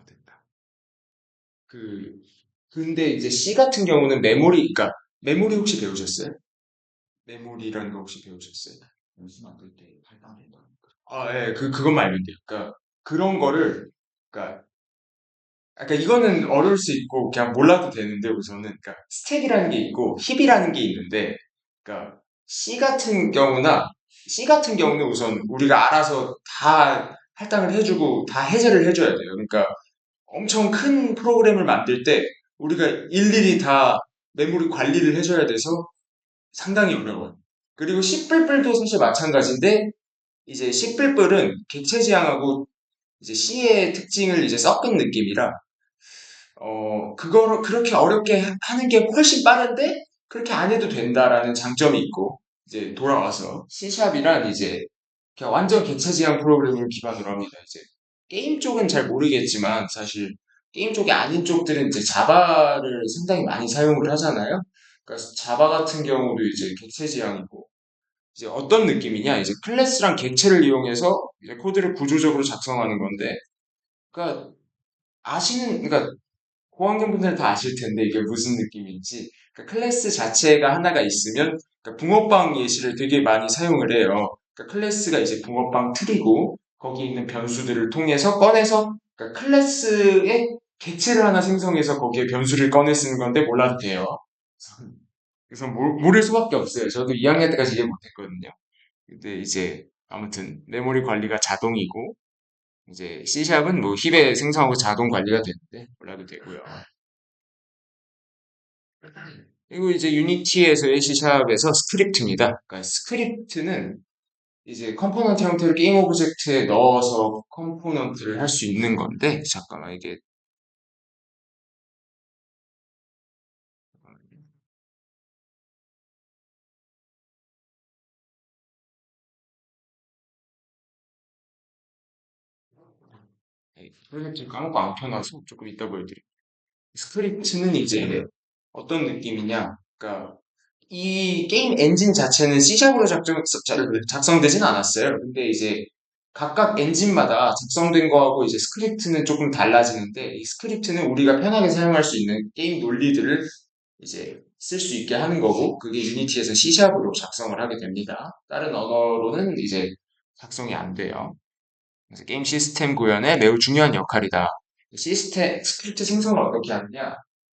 됐다. 그, 근데 이제 C 같은 경우는 메모리, 그러니까 메모리 혹시 배우셨어요? 메모리라는 거 혹시 배우셨어요? 연습 만들 때 할당된다. 아, 예, 그것만 알면 돼요. 그러니까 그런 거를, 그러니까, 이거는 어려울 수 있고 그냥 몰라도 되는데 우선은, 그러니까 스택이라는 게 있고 힙이라는 게 있는데, 그러니까 C 같은 경우는 우선 우리가 알아서 다 할당을 해주고 다 해제를 해줘야 돼요. 그러니까 엄청 큰 프로그램을 만들 때 우리가 일일이 다 메모리 관리를 해줘야 돼서 상당히 어려워요. 그리고 C++도 사실 마찬가지인데, 이제 C++은 객체 지향하고 이제 C의 특징을 이제 섞은 느낌이라, 그거를 그렇게 어렵게 하는 게 훨씬 빠른데, 그렇게 안 해도 된다라는 장점이 있고, 이제 돌아와서 C샵이란 이제 그냥 완전 객체 지향 프로그래밍을 기반으로 합니다. 이제 게임 쪽은 잘 모르겠지만, 사실 게임 쪽이 아닌 쪽들은 이제 자바를 상당히 많이 사용을 하잖아요. 그러니까 자바 같은 경우도 이제 객체 지향이고, 이제 어떤 느낌이냐, 이제 클래스랑 객체를 이용해서 이제 코드를 구조적으로 작성하는 건데, 그러니까 그러니까 고학년분들은 다 아실 텐데 이게 무슨 느낌인지. 그러니까 클래스 자체가 하나가 있으면, 그러니까 붕어빵 예시를 되게 많이 사용을 해요. 그러니까 클래스가 이제 붕어빵 틀이고 거기 있는 변수들을 통해서 꺼내서, 그러니까 클래스의 객체를 하나 생성해서 거기에 변수를 꺼내 쓰는 건데 몰라도 돼요. 그래서 모를 수밖에 없어요. 저도 2학년 때까지 이해 못했거든요. 근데 이제 아무튼 메모리 관리가 자동이고, 이제 C샵은 뭐 힙에 생성하고 자동 관리가 되는데 몰라도 되고요. 그리고 이제 유니티에서의 C샵에서 스크립트입니다. 그러니까 스크립트는 이제 컴포넌트 형태로 게임 오브젝트에 넣어서 컴포넌트를 할 수 있는 건데, 잠깐만 이게 프로젝트를 까먹고 안 켜놔서 조금 이따 보여드릴게요. 스크립트는 이제 어떤 느낌이냐, 그러니까 이 게임 엔진 자체는 C샵으로 작성되진 않았어요. 근데 이제 각각 엔진마다 작성된 거하고 이제 스크립트는 조금 달라지는데, 이 스크립트는 우리가 편하게 사용할 수 있는 게임 논리들을 이제 쓸 수 있게 하는 거고, 그게 유니티에서 C샵으로 작성을 하게 됩니다. 다른 언어로는 이제 작성이 안 돼요. 그래서 게임 시스템 구현에 매우 중요한 역할이다. 스크립트 생성을 어떻게 하느냐?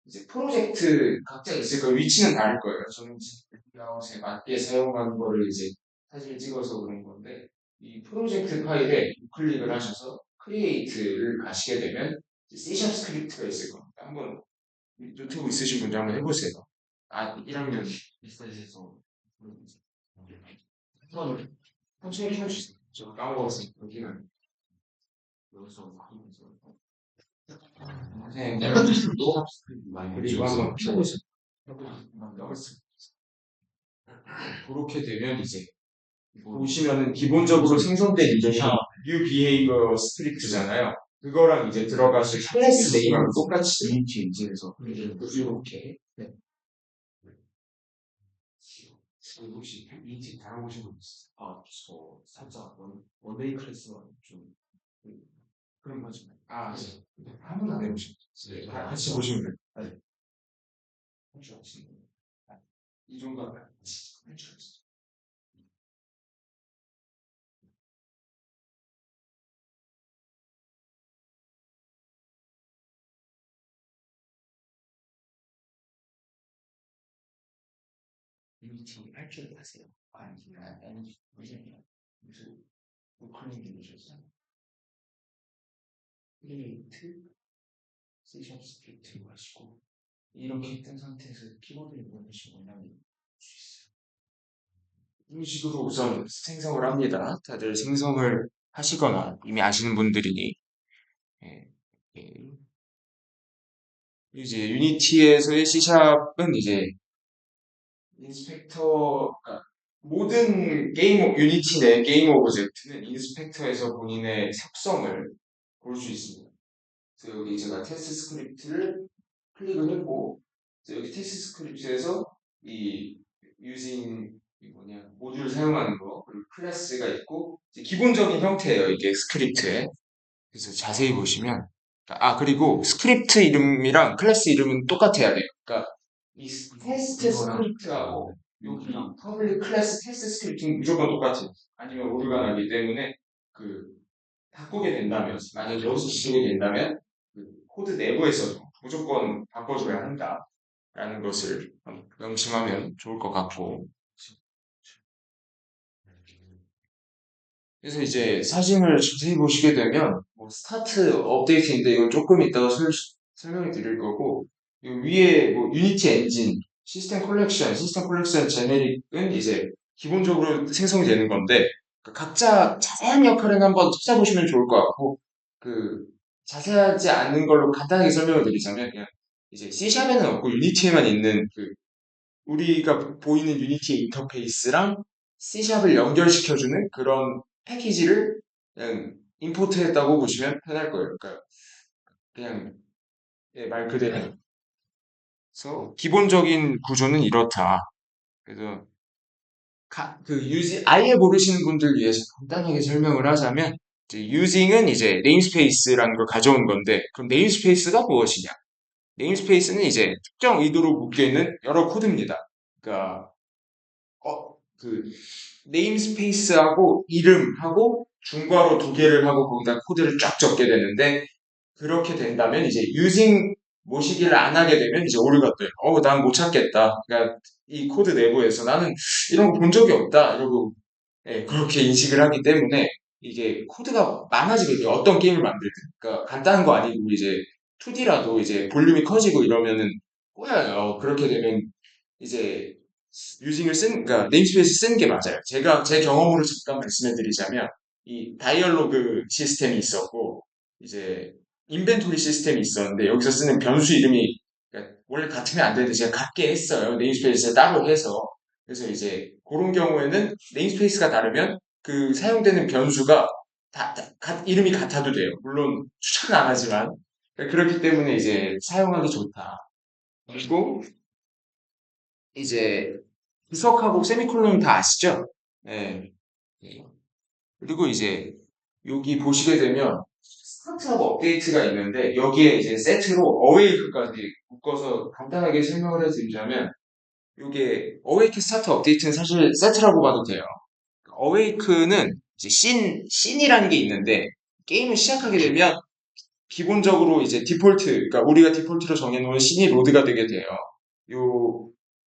이제 프로젝트 각자 있을 거예요. 위치는 다를 거예요. 저는 제 맞게 사용하는 거를 이제 사진 찍어서 그런 건데, 이 프로젝트 파일에 클릭을 하셔서 크리에이트를 가시게 되면 C샵 스크립트가 있을 겁니다. 한번 유튜브 있으신 분들 한번 해보세요. 아, 1학년 비슷해서 한번 천천히 켜주세요. 저 까먹었어요. 여기는 여기서 하면서 선생님도 그리고 한번 켜보세요. 그렇게 되면 이제 보시면은 기본적으로 생성된 이제 new behavior 스크립트잖아요. 그거랑 이제 들어가서 클래스 네임하고 똑같이 유니티 엔진에서 이렇게. 네. 혹시 유니티 다뤄보신 분 있어요? 아, 저 살짝 원데이 클래스는 좀 그런 거죠. 아, 네. 한 번도 안 해보셨어요? 네. 같이 보시면 돼요. 네. 할줄 아시는 거예요? 이 정도 하면 할줄 아시죠? 유니티 할줄 아세요? 아니, 무슨 우클릭 누르셨어요? 크리에이트 세션 스크립트로 하시고, 이렇게 뜬 상태에서 키보드를 누르시고 올라가는 수 있어요. 이런 식으로 우선 생성을 합니다. 다들 생성을 하시거나 이미 아시는 분들이니. 예, 예. 이제 유니티에서의 C샵은 이제 그러니까 모든 유니티 내 게임 오브젝트는 인스펙터에서 본인의 속성을 볼 수 있습니다. 그래서 여기 제가 테스트 스크립트를 클릭을 했고, 여기 테스트 스크립트에서 이 using 모듈 사용하는 거, 그리고 클래스가 있고, 기본적인 형태예요, 이게 스크립트에. 그래서 자세히 보시면 그리고 스크립트 이름이랑 클래스 이름은 똑같아야 돼요. 그러니까 이 테스트 스크립트하고 여기 퍼블릭 클래스 테스트 스크립트는 무조건 똑같아요. 아니면 오류가 나기 때문에 그 바꾸게 된다면, 만약 여기서 바꾸게 된다면 그 코드 내부에서도 무조건 바꿔줘야 한다라는 것을 명심하면 좋을 것 같고. 그래서 이제 사진을 자세히 보시게 되면 뭐 스타트 업데이트인데 이건 조금 이따가 설명을 드릴 거고, 이 위에 뭐 유니티 엔진, 시스템 컬렉션 제네릭은 이제 기본적으로 생성되는 건데, 그 각자 자세한 역할은 한번 찾아보시면 좋을 것 같고, 그 자세하지 않은 걸로 간단하게 설명을 드리자면, 그냥 이제 C샵에는 없고 유니티에만 있는 그 우리가 보이는 유니티 인터페이스랑 C샵을 연결시켜주는 그런 패키지를 그냥 임포트했다고 보시면 편할 거예요. 그러니까 그냥 말 그대로. 그래서 기본적인 구조는 이렇다. 그래서 아예 모르시는 분들 위해서 간단하게 설명을 하자면, 이제 using은 이제 네임스페이스라는 걸 가져온 건데, 그럼 네임스페이스가 무엇이냐? 네임스페이스는 이제 특정 의도로 묶여 있는 여러 코드입니다. 그러니까 그 네임스페이스하고 이름하고 중괄호 두 개를 하고 거기다 코드를 쫙 적게 되는데, 그렇게 된다면 이제 유징 모시기를 안 하게 되면 이제 오류가 떠요. 난 못 찾겠다. 그러니까 이 코드 내부에서 나는 이런 거 본 적이 없다. 이러고 그렇게 인식을 하기 때문에 이게 코드가 많아지거든요. 어떤 게임을 만들든. 그러니까 간단한 거 아니고 이제 2D라도 이제 볼륨이 커지고 이러면은 꼬여요. 그렇게 되면 이제 그러니까 네임스페이스 쓰는 게 맞아요. 제가 제 경험으로 잠깐 말씀해 드리자면, 이 다이얼로그 시스템이 있었고, 이제 인벤토리 시스템이 있었는데, 여기서 쓰는 변수 이름이 그러니까 원래 같으면 안 되는데 제가 같게 했어요. 네임스페이스에 따로 해서. 그래서 이제 그런 경우에는 네임스페이스가 다르면 그 사용되는 변수가 이름이 같아도 돼요. 물론 추천은 안 하지만. 그렇기 때문에 이제 사용하기 좋다. 그리고 이제 부석하고 세미콜론 다 아시죠? 네. 그리고 이제 여기 보시게 되면 스타트하고 업데이트가 있는데, 여기에 이제 세트로 어웨이크까지 묶어서 간단하게 설명을 해드리자면, 이게 어웨이크 스타트 업데이트는 사실 세트라고 봐도 돼요. 어웨이크는 이제 씬이라는 게 있는데, 게임을 시작하게 되면 기본적으로 이제 그러니까 우리가 디폴트로 정해놓은 씬이 로드가 되게 돼요. 요,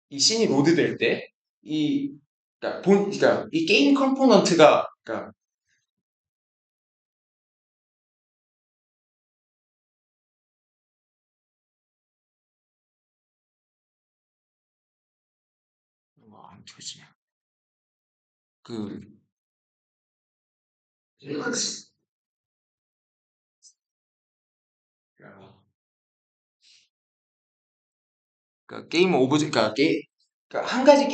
이 씬이 로드될 때, 이, 그러니까 이 게임 컴포넌트가, 그러니까, 안 켜지냐. 그, 그러니까 게임 오브젝트, 그러니까 한 가지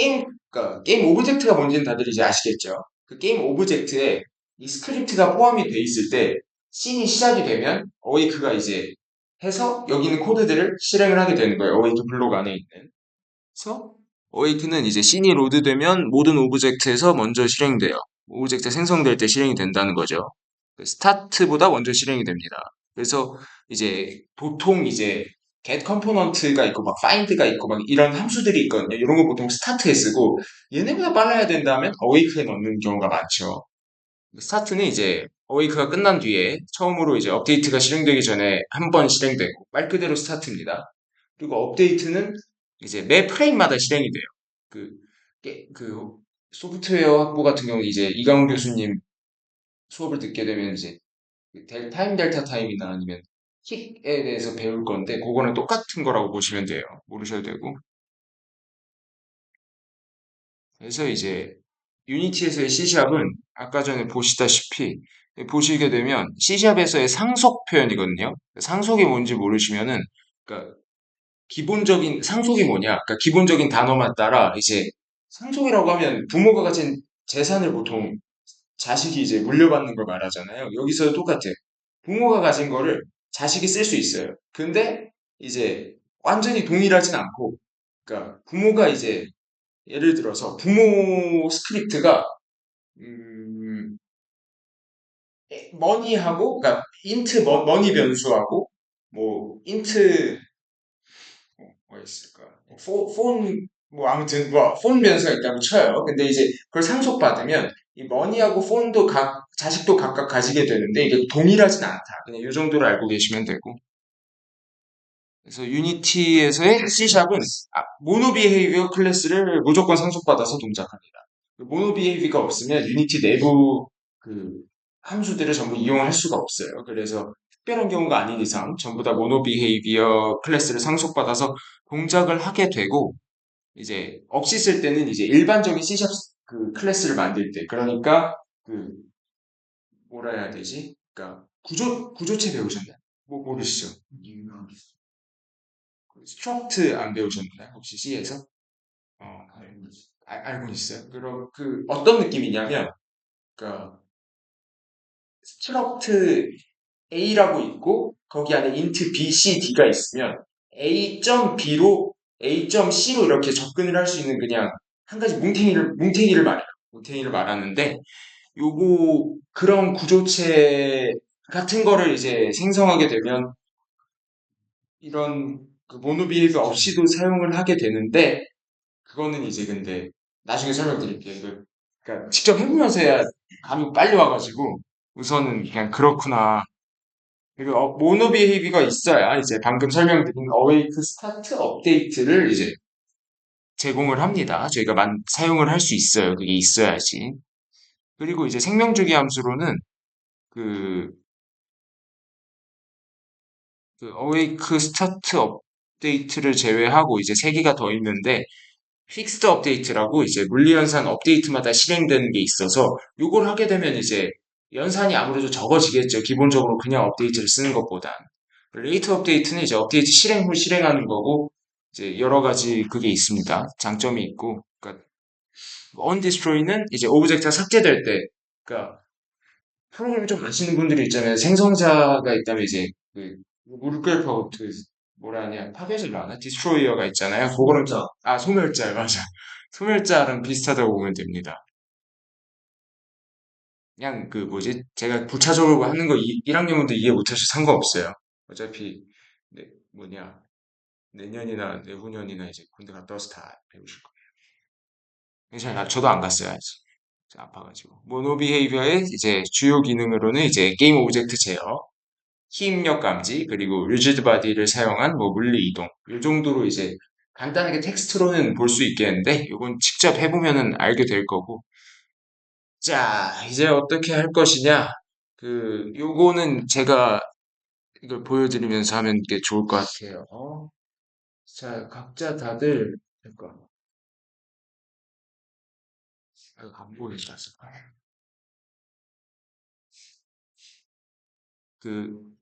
그러니까 게임 오브젝트가 뭔지는 다들 이제 아시겠죠? 그 게임 오브젝트에 이 스크립트가 포함이 돼 있을 때, 씬이 시작이 되면 어웨이크가 이제 해서 여기 있는 코드들을 실행을 하게 되는 거예요. 어웨이크 블록 안에 있는. 그래서 어웨이크는 이제 씬이 로드되면 모든 오브젝트에서 먼저 실행돼요. 오브젝트 생성될 때 실행이 된다는 거죠. 그 스타트보다 먼저 실행이 됩니다. 그래서 이제 보통 이제 get 컴포넌트가 있고 막 find가 있고 막 이런 함수들이 있거든요. 이런 거 보통 스타트에 쓰고, 얘네보다 빨라야 된다면 어웨이크에 넣는 경우가 많죠. 스타트는 이제 어웨이크가 끝난 뒤에 처음으로 이제 업데이트가 실행되기 전에 한 번 실행되고, 말 그대로 스타트입니다. 그리고 업데이트는 이제 매 프레임마다 실행이 돼요. 그, 그 소프트웨어 학부 같은 경우 이제 이강훈 교수님 수업을 듣게 되면 이제 그 타임 델타 타임이나 아니면 킥에 대해서 배울 건데, 그거는 똑같은 거라고 보시면 돼요. 모르셔도 되고. 그래서 이제 유니티에서의 C샵은 아까 전에 보시다시피, 보시게 되면 C샵에서의 상속 표현이거든요. 상속이 뭔지 모르시면은, 그러니까 기본적인 상속이 뭐냐? 그러니까 기본적인 단어만 따라 이제 상속이라고 하면 부모가 가진 재산을 보통 자식이 이제 물려받는 걸 말하잖아요. 여기서 똑같아요. 부모가 가진 거를 자식이 쓸 수 있어요. 근데 이제 완전히 동일하진 않고, 그러니까 부모가 이제 예를 들어서 부모 스크립트가 머니하고, 그러니까 인트 머니 변수하고 뭐 인트 뭐 있을까? 뭐 아무튼 뭐 폰 변수가 있다고 쳐요. 근데 이제 그걸 상속받으면 이 머니하고 폰도 자식도 각각 가지게 되는데 이게 동일하진 않다. 그냥 이 정도로 알고 계시면 되고. 그래서 유니티에서의 C샵은 모노 비헤이비어 클래스를 무조건 상속받아서 동작합니다. 모노 비헤이비가 없으면 유니티 내부 그 함수들을 전부 이용할 수가 없어요. 그래서 특별한 경우가 아닌 이상 전부 다 모노 비헤이비어 클래스를 상속받아서 동작을 하게 되고 이제 없이 쓸 때는 이제 일반적인 C샵 그 클래스를 만들 때 그러니까 그 뭐라 해야 되지? 그러니까 구조체 배우셨나요? 뭐 모르시죠? 스트럭트 안 배우셨나요? 혹시 C에서? 알고 있어요. 그럼 그 어떤 느낌이냐면 그러니까 스트럭트 A라고 있고 거기 안에 int B, C, D가 있으면 A.B로 A.C로 이렇게 접근을 할 수 있는 그냥 한 가지 뭉탱이를 말해요. 뭉탱이를 말하는데 요거 그런 구조체 같은 거를 이제 생성하게 되면 이런 그 모노비에이브 없이도 사용을 하게 되는데 그거는 이제 근데 나중에 설명드릴게요. 그러니까 직접 해보면서 해야 감이 빨리 와가지고 우선은 그냥 그렇구나. 그리고 모노비헤이비가 있어야 이제 방금 설명드린 어웨이크 스타트 업데이트를 이제 제공을 합니다. 저희가 사용을 할 수 있어요. 그게 있어야지. 그리고 이제 생명주기 함수로는 그, 그 어웨이크 스타트 업데이트를 제외하고 이제 세 개가 더 있는데 픽스드 업데이트라고 이제 물리연산 업데이트마다 실행되는 게 있어서 이걸 하게 되면 이제 연산이 아무래도 적어지겠죠. 기본적으로 그냥 업데이트를 쓰는 것보단. 레이트 업데이트는 이제 업데이트 실행 후 실행하는 거고 이제 여러 가지 그게 있습니다. 장점이 있고. 그러니까 언디스트로이는 이제 오브젝트가 삭제될 때 그러니까 프로그램 좀 아시는 분들이 있잖아요. 생성자가 있다면 이제 그 무릎 꿇고 그 뭐라 하냐 파괴자가 하나 디스트로이어가 있잖아요. 그거는 소멸자 맞아. 소멸자랑 비슷하다고 보면 됩니다. 그냥 그 뭐지 제가 부차적으로 하는 거 1학년분들 이해 못하셔도 상관없어요. 어차피 뭐냐 내년이나 내후년이나 이제 군대 갔다 와서 다 배우실 거예요. 괜찮아요. 저도 안 갔어요 아직. 아파가지고. 모노비헤이비어의 이제 주요 기능으로는 이제 게임 오브젝트 제어, 키 입력 감지, 그리고 리지드 바디를 사용한 뭐 물리 이동. 이 정도로 이제 간단하게 텍스트로는 볼 수 있겠는데, 이건 직접 해보면은 알게 될 거고. 자, 이제 어떻게 할 것이냐. 요거는 제가 이걸 보여드리면서 하면 게 좋을 것 같아요. 자, 각자 다들, 잠깐, 안 보이겠다. 그,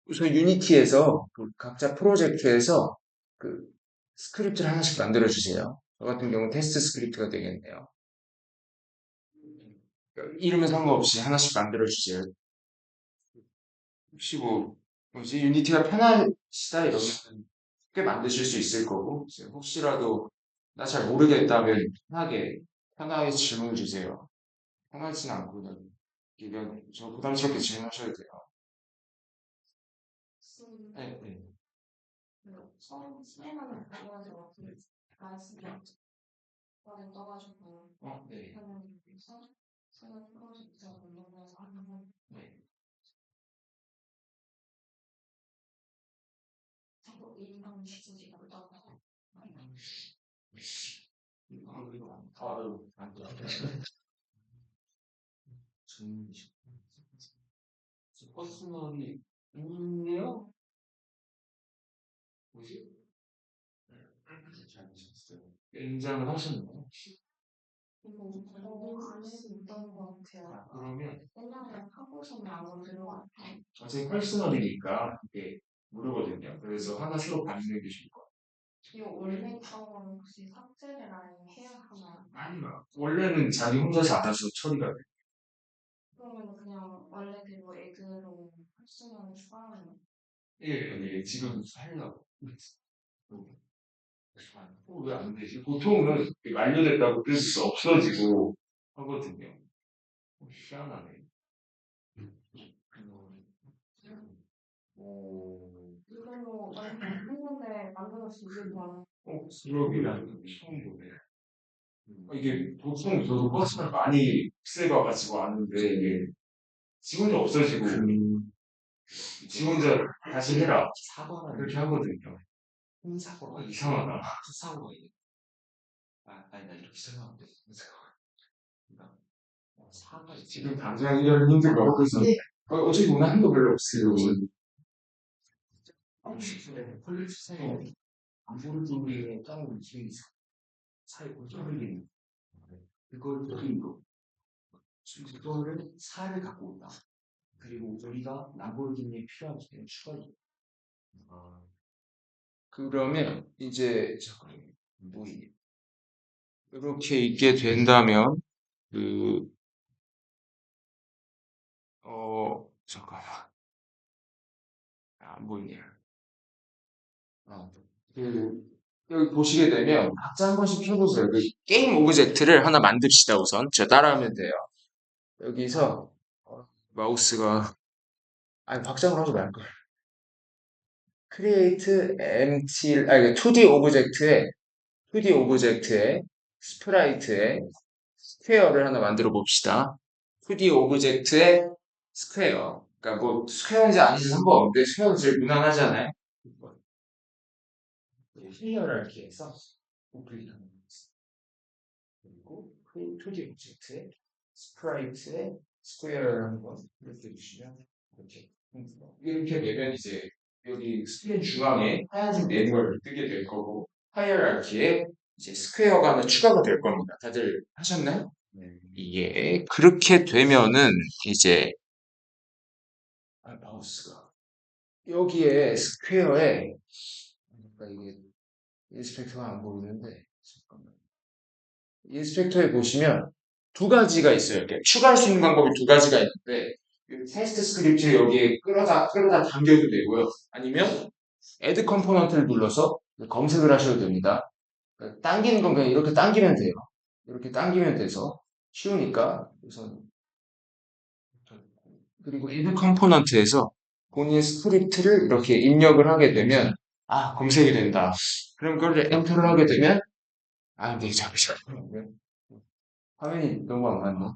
우선 유니티에서 각자 프로젝트에서 그 스크립트를 하나씩 만들어 주세요. 저 같은 경우는 테스트 스크립트가 되겠네요. 이름은 상관없이 하나씩 만들어 주세요. 혹시 뭐지 유니티가 편하시다 이러면 쉽게 만드실 수 있을 거고 이제 혹시라도 나 잘 모르겠다면 편하게 질문을 주세요. 편하진 않고 그냥 저 부담스럽게 질문하셔도 돼요. 네, 네. 네. 네. 퍼스널이 있네요? 뭐지? 잘 보셨어요. 연장을 하셨나요? 그러면 어차피 퍼스널이니까 이게 무료거든요. 그래서 하나 새로 받는 게 좋을 것 같아요. 아니요. 원래는 자기 혼자서 알아서 처리가 돼요. 예, 예, 지금 하려고. 왜 안 되지? 보통은 완료됐다고 뜻이 없어지고 하거든요. 희한하네. 했는데 만들어 주신 거. 기록이라는 게 처음 보네. 이게 보통 저도 버스를 많이 쓰여가지고 아는데 이게 지 혼자 없어지고 지 혼자 다시 해라 사과는 이렇게 하거든요. 사과가 이상하다. 사과가 아니 나 이렇게 생각하면 돼. 그러니까 사과 지금 당장 이런 힘든 거 그래서 어차피 오늘 한 거 별로 없어요. 폴리스에 아무리 땅을 지금 사회 고정을 그걸 그리고 그거를 살을 갖고 온다. 그리고 우리가 람보르기니에 필요하기 때문에 추가로 그러면 이제 잠깐만요. 뭐 이렇게 있게 된다면 그 잠깐만 안 보이네. 그 여기 보시게 되면 각자 한 번씩 펴보세요. 그 게임 오브젝트를 하나 만듭시다 우선. 저 따라하면 돼요. 여기서 마우스가 아니 박장을 하지 말걸. create empty 아니 2D 오브젝트에 스프라이트에 스퀘어를 하나 만들어 봅시다. 2D 오브젝트에 스퀘어. 그러니까 뭐 스퀘어인지 아닌지 상관없는데 스퀘어는 제일 무난하잖아요. 히어라키에서 오클릭하는 거죠. 그리고 2D 오브젝트에 스프라이트에 스퀘어를 한번 이렇게 주시면 이렇게 되면 이제 여기 스크린 중앙에 하얀색 네모를 뜨게 될 거고 하이어라키에 이제 스퀘어가 하나 추가가 될 겁니다. 다들 하셨나요? 예, 그렇게 되면은 이제 마우스가 여기에 스퀘어에 그러니까 이게 인스펙터가 안 보이는데 잠깐만. 인스펙터에 보시면 두 가지가 있어요. 이렇게 추가할 수 있는 방법이 두 가지가 있는데 이 테스트 스크립트 여기에 끌어다 당겨도 되고요. 아니면 add 컴포넌트를 눌러서 검색을 하셔도 됩니다. 그러니까 당기는 건 그냥 이렇게 당기면 돼요. 이렇게 당기면 돼서 쉬우니까 우선 그리고 add 컴포넌트에서 본인 스크립트를 이렇게 입력을 하게 되면 검색이 된다. 그럼 그걸 엔터를 하게 되면 근데 잠시만요. 화면이 너무 안 맞네.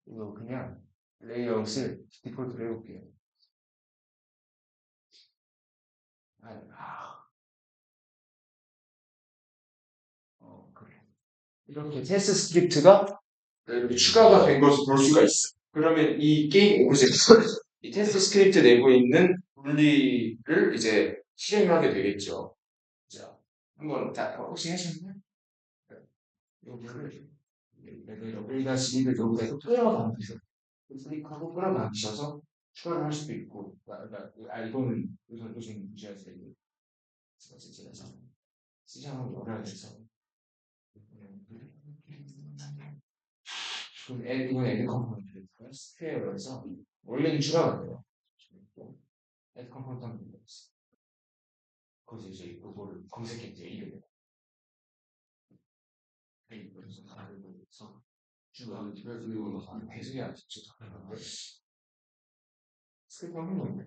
이거 그냥 레이아웃을 디폴트로 해볼게요. 그래. 이렇게 테스트 스크립트가 이렇게 추가가 된 것을 볼 수가 있어. 그러면 이 게임 오브젝트, 이 테스트 스크립트 내부에 있는 분리를 이제 실행을 하게 되겠죠. 자, 한번 혹시 하셨나요? 여기를 여기를 여기다 끌어당기셔. 클릭하고 끌어당기셔서 추가를 할 수도 있고, 이거는 요즘 무시하세요. 제가 시장을 열어야 돼서. 이건 애드 컴포넌트 스퀘어에서 원래는 추가가 돼요. 애드 컴포넌트 한번 눌러주세요. 거기서 이제 이거를 검색했죠. 이름을. 그래서 가르쳐서 그리고 배송이 안 됐죠. 스크립트 한번 넣으면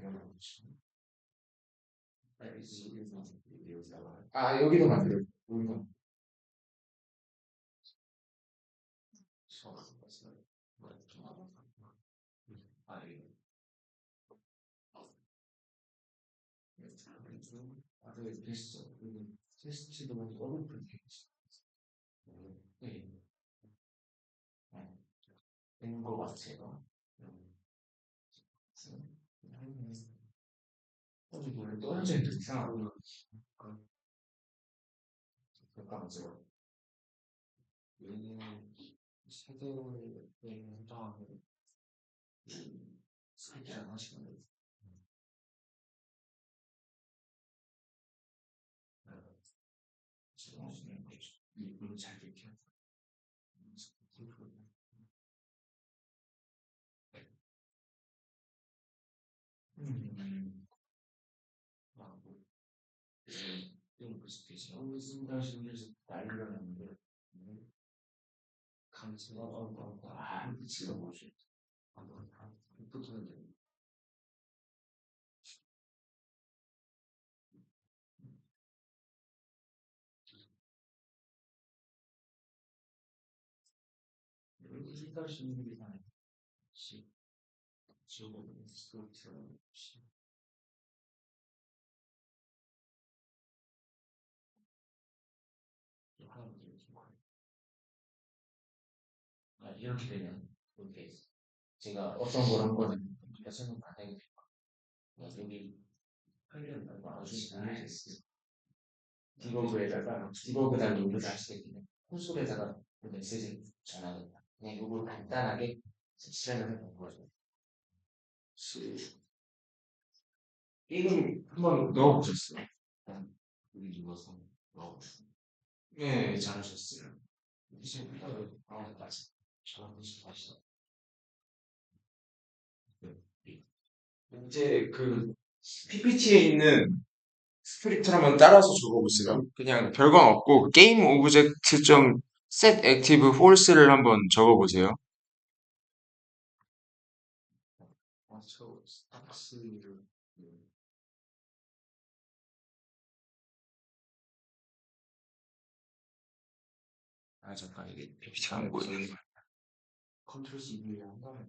여기도 만들어요. 여기도. 됐어. 테스트도 많이 어렵게 네. 된 것 같아요. 원래 떨어져 있는 이상하고 잠깐만요. 얘는 세대에 해당하는 스크립트 안 하시면 지금 하시는 거죠. 이걸 잘 이렇게 이런 비슷해서 신다시면서 난리가 났는데 감수가 미치가 뭐지? 한번 붙어야 돼. 디지털 시민이라는 시 지오고 스크립트라는 시 하나만 좀 이렇게 되면 이렇게 제가 어떤 걸 한 거는 설명 안 하게 돼요. 여기 파일을 나눠주시면 알겠어요. 디버그에다가 링크를 하시게 되면 콘솔에다가 그 메시지를 전하겠다. 그냥 이걸 간단하게 실행을 해본 거죠. 게임 한번 넣어보셨어요? 여기 눌러서 넣어보시면 네, 잘하셨어요. 이제 나오기까지 전화번호 하시죠. 이제 그 PPT에 있는 스크립트를 한번 따라서 적어보세요. 그냥 별건 없고 게임 오브젝트 좀 set active false를 한번 적어보세요. 저 스타벅스를 아 잠깐 이게 PPT가 안 보이는 거야. 컨트롤 C를 한 다음에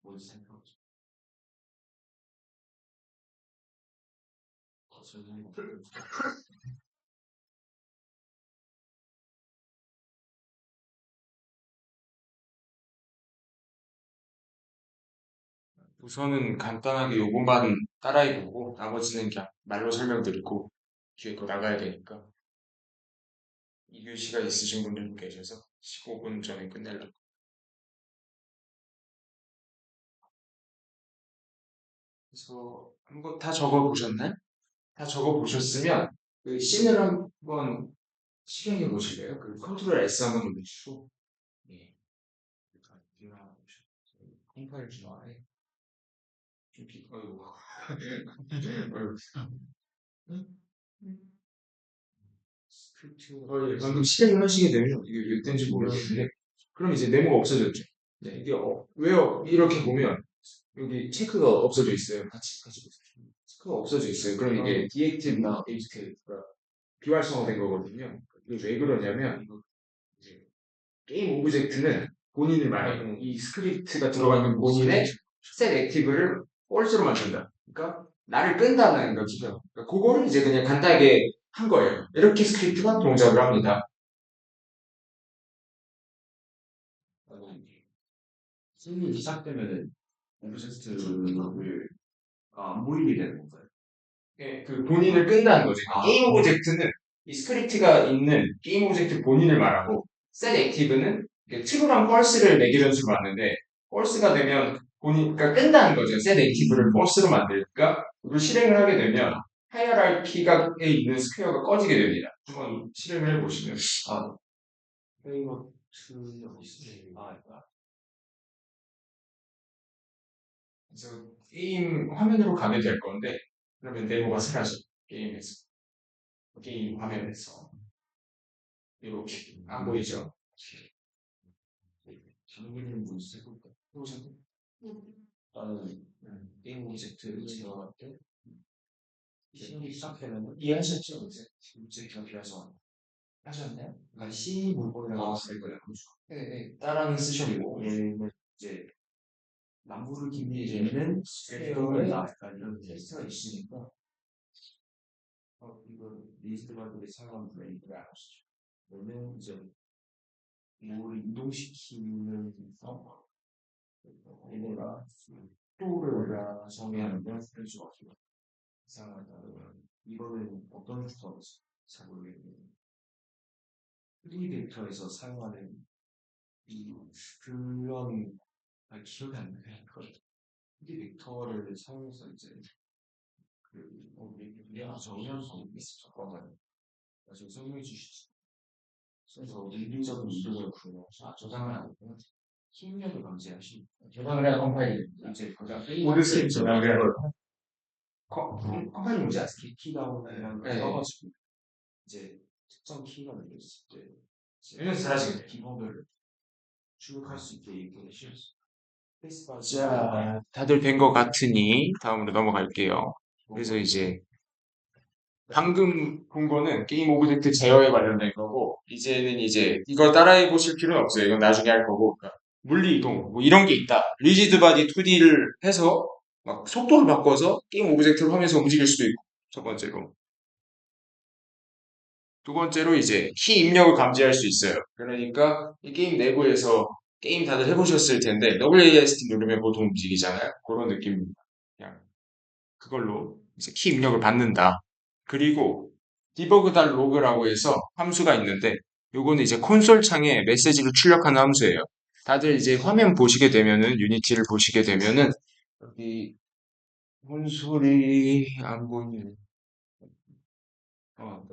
뭔지 생각하죠. 저는 우선은 간단하게 요것만 따라해보고 나머지는 그냥 말로 설명드리고 뒤에 거 나가야 되니까 2교시가 있으신 분들도 계셔서 15분 전에 끝내려고. 그래서 한번 다 적어보셨나요? 다 적어보셨으면 그 씬을 한번 실행해 보실래요? 그 컨트롤 S 한번 눌러주시고 예. 컴파일 좀 안에 어이구 어이구 스크립트 예, 방금 실행을 하시게 되면 이게 왜 된지 모르겠는데 그럼 이제 네모가 없어졌죠. 네, 이게 왜요? 이렇게 보면 여기 체크가 없어져 있어요. 같이 보세요. 체크가 없어져 있어요. 그럼 이게 deactive나 active가 비활성화된 거거든요. 이게 왜 그러냐면 이제 게임 오브젝트는 본인을 말하는 이 스크립트가 들어가는 본인의 set active를 false로 만든다. 그러니까 나를 끈다는 거죠. 그러니까 그거를 이제 그냥 간단하게 한 거예요. 이렇게 스크립트가 동작을 합니다. 씬이 시작되면은 오브젝트를 안 보이게 되는 건가요? 예, 그 본인을 끈다는 거죠. 게임 오브젝트는 이 스크립트가 있는 게임 오브젝트 본인을 말하고 set active는 true랑 false를 매기는 수로 왔는데 false가 되면 본인, 그러니까 끈다는 거죠. set active를 false로 만들니까 이걸 실행을 하게 되면 하이어라키가에 있는 스퀘어가 꺼지게 됩니다. 한번 실행을 해보시면 프레임워크 여기 있어요. 그래서 게임 화면으로 가게 될 건데 그러면 네모가 사라져 게임에서 게임 화면에서 이렇게 안 보이죠? 장비는 뭐 있을까요? 나는 게임 오브젝트를 제어할 때 씬이 시작되면 이해하셨죠? 이제 경비라서 하셨나요? 그러니까 씬이 물건이라고 쓸 거예요. 네, 따라는 쓰셨고 얘는 이제 나무를 기미에 있는 스퀘어에 약간 이런 테스트가 있으니까 이거 리스트바들이 사용하는 브레이크를 알아보시죠. 그러면 이제 뭐를 이동시키는 얘네가 또를 정의하는 건 할 수가 없어요. 이상하다. 이거는 어떤 주소인지 잘 모르겠는데 3D 벡터에서 사용하는 그런 기억이 안 나요. 3D 벡터를 사용해서 이제 우리가 정의할 수 있는 잠깐만 나중에 설명해 주시죠. 그래서 인류적인 이동을 구현해서 저장을 하고 힘력을 감지하시 저장을 해야 컴파일이 이제 거기다 모드스를 저장을 해야 컴파일이 뭔지 아세요? 키다운이라는 걸 네. 써가지고 이제 특정 키가 눌렸을 때 이건 잘하시겠네요. 기본을 출력할 수 있게 이렇게 해주셨어요. 스페이스바를 자, 다들 된 것 같으니 다음으로 넘어갈게요. 그래서 이제 방금 본 거는 게임 오브젝트 제어에 관련된 거고, 이제는 이제 이걸 따라해 보실 필요는 없어요. 이건 나중에 할 거고. 그러니까 물리 이동, 뭐 이런 게 있다. 리지드 바디 2D를 해서 막 속도를 바꿔서 게임 오브젝트를 하면서 움직일 수도 있고, 첫 번째로. 두 번째로 이제 키 입력을 감지할 수 있어요. 그러니까 이 게임 내부에서 게임 다들 해보셨을 텐데, WASD 누르면 보통 움직이잖아요. 그런 느낌입니다. 그냥 그걸로 이제 키 입력을 받는다. 그리고 디버그.log라고 해서 함수가 있는데 요거는 이제 콘솔 창에 메시지를 출력하는 함수예요. 다들 이제 화면 보시게 되면은 유니티를 보시게 되면은 여기 콘솔이 안 보이네. 어,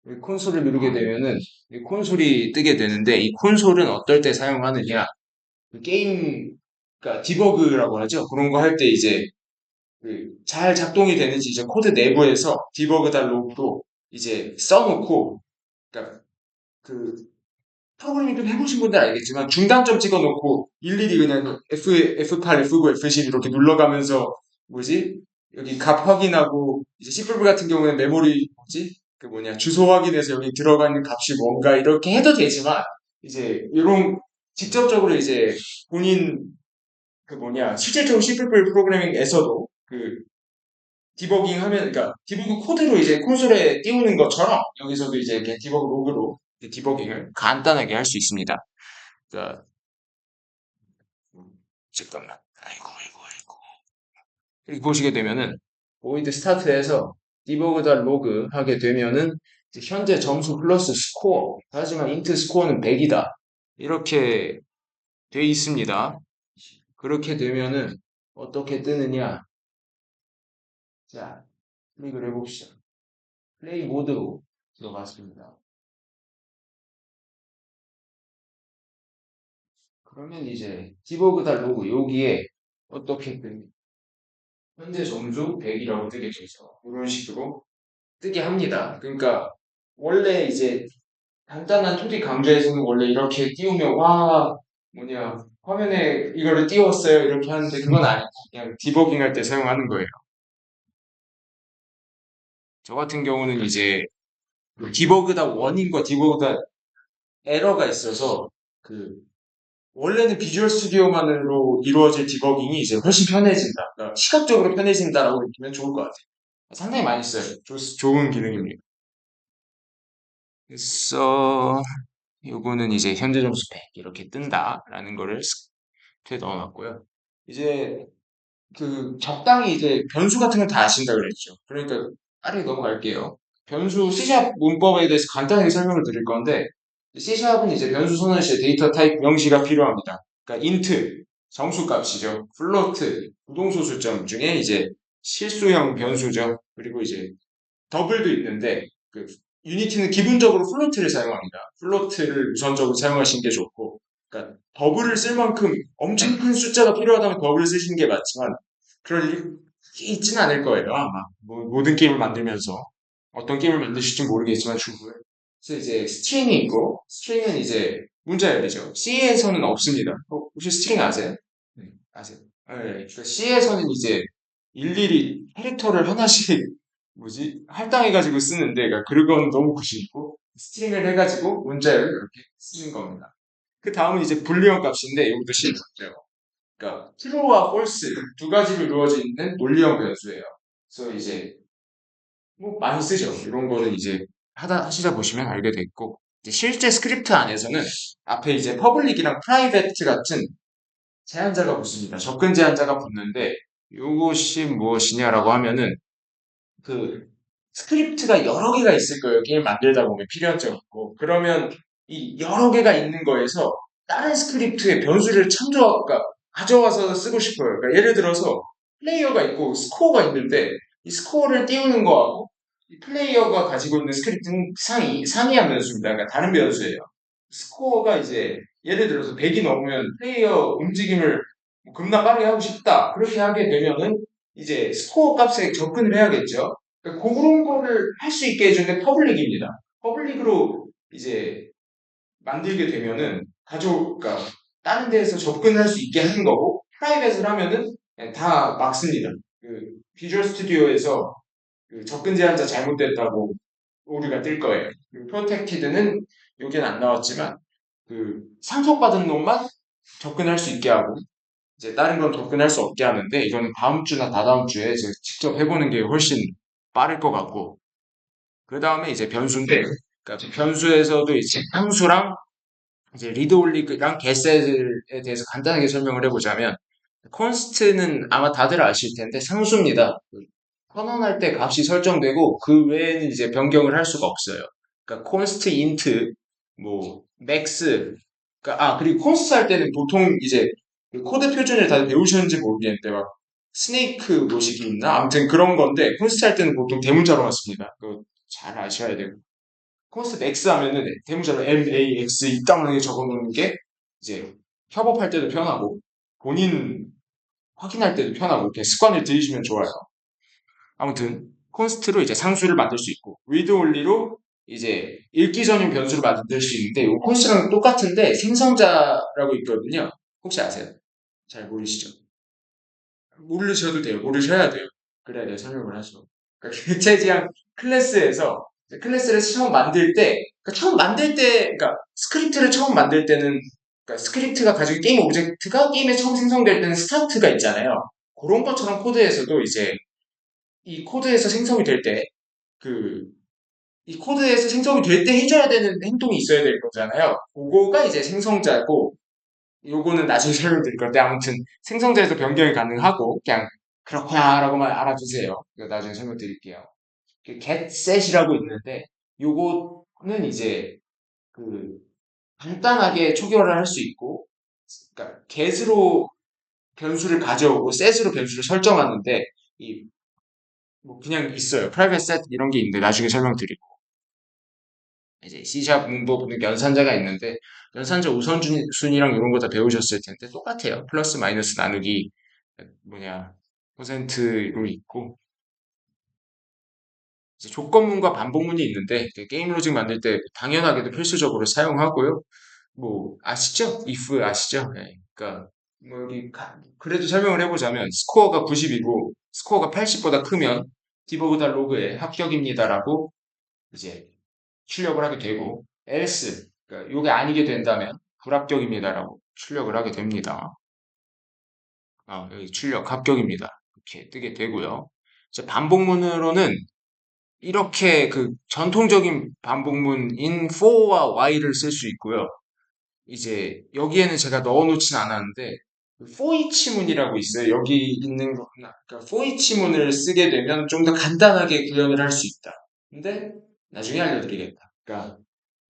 이 콘솔을 누르게 되면은 이 콘솔이 뜨게 되는데 이 콘솔은 어떨 때 사용하느냐? 그 게임 그러니까 디버그라고 하죠. 그런 거 할 때 이제 잘 작동이 되는지 이제 코드 내부에서 디버그.log로 이제 써놓고, 그러니까 그 프로그래밍 좀 해보신 분들 알겠지만 중단점 찍어놓고 일일이 그냥 F8, F9, F10 이렇게 눌러가면서 뭐지? 여기 값 확인하고 이제 C++ 같은 경우는 메모리 뭐지? 그 뭐냐 주소 확인해서 여기 들어가는 값이 뭔가 이렇게 해도 되지만 이제 이런 직접적으로 이제 본인 그 뭐냐 실질적으로 C++ 프로그래밍에서도 그 디버깅 하면, 그러니까 디버그 코드로 이제 콘솔에 띄우는 것처럼 여기서도 이제 이렇게 디버그 로그로 이제 디버깅을 간단하게 할 수 있습니다. 그러니까 잠깐만, 아이고. 여기 보시게 되면은 void 스타트에서 debug.log 하게 되면은 이제 현재 점수 플러스 스코어, 하지만 int 스코어는 100이다. 이렇게 돼 있습니다. 그렇게 되면은 어떻게 뜨느냐? 자, 클릭을 해봅시다. 플레이 모드로 들어갔습니다. 그러면 이제 디버그.log 여기에 어떻게든 현재 점수 100이라고 뜨게 되죠. 이런 식으로 뜨게 합니다. 그러니까 원래 이제 간단한 2D 강좌에서는 원래 이렇게 띄우면 와 뭐냐 화면에 이거를 띄웠어요 이렇게 하는데 그건 아니고 그냥 디버깅 할 때 사용하는 거예요. 저 같은 경우는 이제 디버그다 원인과 디버그다 에러가 있어서 그 원래는 비주얼 스튜디오만으로 이루어질 디버깅이 이제 훨씬 편해진다. 그러니까 시각적으로 편해진다라고 느끼면 좋을 것 같아요. 상당히 많이 써요. 좋은 기능입니다. 그래서 요거는 이제 현재 점수 100 이렇게 뜬다라는 거를 스크립트에 넣어놨고요. 이제 그 적당히 이제 변수 같은 건 다 아신다 그랬죠. 그러니까 빠르게 넘어갈게요. 변수 C샵 문법에 대해서 간단하게 설명을 드릴 건데 C샵은 이제 변수 선언 시에 데이터 타입 명시가 필요합니다. 그러니까 int 정수 값이죠. 플로트 부동소 수점 중에 이제 실수형 변수죠. 그리고 이제 더블도 있는데 그 유니티는 기본적으로 플로트를 사용합니다. 플로트를 우선적으로 사용하시는 게 좋고, 그러니까 더블을 쓸 만큼 엄청 큰 숫자가 필요하다면 더블을 쓰시는 게 맞지만 그럴 일이 있지는 않을 거예요. 아마 모든 게임을 만들면서 어떤 게임을 만드실지 모르겠지만 중국에. 그래서 이제 스트링이 있고 스트링은 이제 문자열이죠. C에서는 없습니다. 혹시 스트링 아세요? 네, 아세요? 네, 그러니까 C에서는 이제 일일이 캐릭터를 하나씩 뭐지 할당해가지고 쓰는데 그러니까 그건 너무 구시고 스트링을 해가지고 문자열을 이렇게 쓰는 겁니다. 그 다음은 이제 불리언 값인데 이것도 실수죠. 그러니까 true와 false 두 가지로 이루어져 있는 논리형 변수예요. 그래서 이제 뭐 많이 쓰죠. 이런 거는 이제 하시다 보시면 알게 됐고 이제 실제 스크립트 안에서는 앞에 이제 퍼블릭이랑 프라이빗 같은 제한자가 붙습니다. 접근 제한자가 붙는데 이것이 무엇이냐라고 하면은 그 스크립트가 여러 개가 있을 거예요. 게임 만들다 보면 필요한 점 있고. 그러면 이 여러 개가 있는 거에서 다른 스크립트의 변수를 그러니까 가져와서 쓰고 싶어요. 그러니까 예를 들어서 플레이어가 있고 스코어가 있는데 이 스코어를 띄우는 거하고 이 플레이어가 가지고 있는 스크립트는 상이한 변수입니다. 그러니까 다른 변수예요. 스코어가 이제 예를 들어서 100이 넘으면 플레이어 움직임을 뭐 겁나 빠르게 하고 싶다. 그렇게 하게 되면은 이제 스코어 값에 접근을 해야겠죠. 그러니까 그런 거를 할 수 있게 해주는 게 퍼블릭입니다. 퍼블릭으로 이제 만들게 되면은 그러니까 다른 데에서 접근할 수 있게 하는 거고 프라이빗을 하면은 그냥 다 막습니다. 비주얼 스튜디오에서 그 접근 제한자 잘못됐다고 오류가 뜰 거예요. 프로텍티드는 여기는 안 나왔지만 그 상속받은 놈만 접근할 수 있게 하고 이제 다른 건 접근할 수 없게 하는데 이거는 다음 주나 다다음 주에 제가 직접 해보는 게 훨씬 빠를 것 같고 그 다음에 이제 변수인데 그러니까 변수에서도 이제 함수랑 이제 리드 올릭이랑 getset에 대해서 간단하게 설명을 해보자면 const는 아마 다들 아실 텐데 상수입니다. 선언할 때 값이 설정되고 그 외에는 이제 변경을 할 수가 없어요. 그러니까 const int 뭐 max 그리고 const 할 때는 보통 이제 그 코드 표준을 다들 배우셨는지 모르겠는데 막 스네이크 모식이 있나? 아무튼 그런 건데 const 할 때는 보통 대문자로만 씁니다. 그거 잘 아셔야 되고 const max 하면은 대문자로 max 이따만하게 적어놓는 게 이제 협업할 때도 편하고 본인 확인할 때도 편하고 이렇게 습관을 들이시면 좋아요. 아무튼 콘스트로 이제 상수를 만들 수 있고 read only로 이제 읽기 전용 변수를 만들 수 있는데 이 콘스트랑 똑같은데 생성자라고 있거든요. 혹시 아세요? 잘 모르시죠? 모르셔도 돼요. 모르셔야 돼요. 그래야 내가 설명을 하죠. 그러니까 객체지향 클래스에서 클래스를 처음 만들 때, 그러니까 스크립트를 처음 만들 때는, 그러니까 스크립트가 가지고 게임 오브젝트가 게임에 처음 생성될 때는 스타트가 있잖아요. 그런 것처럼 코드에서도 이제 이 코드에서 생성이 될 때, 그, 이 코드에서 생성이 될 때 해줘야 되는 행동이 있어야 될 거잖아요. 그거가 이제 생성자고, 요거는 나중에 설명드릴 건데, 아무튼 생성자에서 변경이 가능하고, 그냥 그렇구나라고만 알아두세요. 이거 나중에 설명드릴게요. 그 getset이라고 있는데, 요거는 이제 그 간단하게 초기화를 할 수 있고, 그러니까 get으로 변수를 가져오고 set으로 변수를 설정하는데, 이 뭐 그냥 있어요. private set 이런 게 있는데 나중에 설명드리고. 이제 C샵 문법 연산자가 있는데 연산자 우선순위랑 이런 거 다 배우셨을 텐데 똑같아요. 플러스 마이너스 나누기 뭐냐 퍼센트로 있고 이제 조건문과 반복문이 있는데 게임 로직 만들 때 당연하게도 필수적으로 사용하고요. 뭐 아시죠? if 아시죠? 네. 그러니까 뭐 여기 그래도 설명을 해보자면 스코어가 90이고 스코어가 80보다 크면 디버그다 로그에 합격입니다라고 이제 출력을 하게 되고 else 그러니까 이게 아니게 된다면 불합격입니다라고 출력을 하게 됩니다. 여기 출력 합격입니다. 이렇게 뜨게 되고요. 이제 반복문으로는 이렇게 그 전통적인 반복문인 for와 while을 쓸 수 있고요. 이제 여기에는 제가 넣어놓진 않았는데 for each 문이라고 있어요. 여기 있는 거 그러니까 for each 문을 쓰게 되면 좀 더 간단하게 구현을 할 수 있다. 근데 나중에 알려드리겠다. 그러니까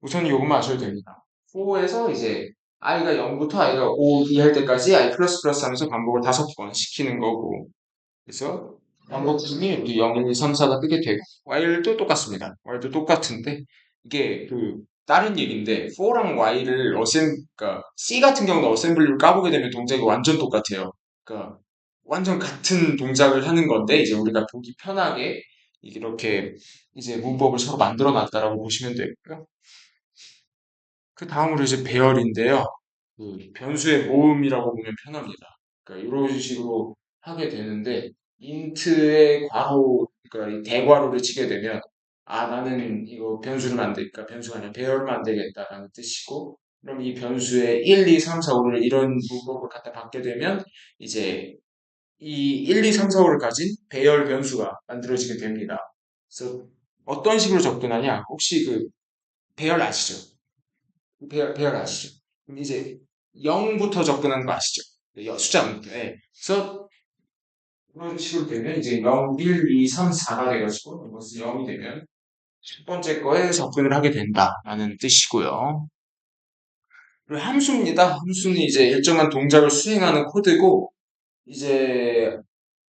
우선 요것만 아셔도 됩니다. for에서 이제 i가 0부터 i가 5 이할 때까지 i 플러스 플러스 하면서 반복을 5번 시키는 거고 그래서 반복 중이 이렇게 0, 1, 2, 3, 4가 뜨게 되고 while도 똑같습니다. while도 똑같은데 이게 그 다른 얘기인데 for랑 while을 그러니까 C 같은 경우는 어셈블리를 까보게 되면 동작이 완전 똑같아요. 그러니까 완전 같은 동작을 하는 건데 이제 우리가 보기 편하게 이렇게 이제 문법을 서로 만들어 놨다라고 보시면 되고요. 그 다음으로 이제 배열인데요. 그 변수의 모음이라고 보면 편합니다. 그러니까 이런 식으로 하게 되는데 인트의 괄호, 그러니까 이 대괄호를 치게 되면 나는 이거 변수를 만들까 변수가 아니라 배열을 만들겠다라는 뜻이고 그럼 이 변수의 1, 2, 3, 4, 5를 이런 문법을 갖다 받게 되면 이제 이 1, 2, 3, 4, 5를 가진 배열 변수가 만들어지게 됩니다. 그래서 어떤 식으로 접근하냐? 혹시 그 배열 아시죠? 배열 아시죠? 그럼 이제 0부터 접근하는 거 아시죠? 숫자부터. 예. 그래서 그런 식으로 되면 이제 0, 1, 2, 3, 4가 돼가지고 이것은 0이 되면 첫 번째 거에 접근을 하게 된다라는 뜻이고요. 그리고 함수입니다. 함수는 이제 일정한 동작을 수행하는 코드고 이제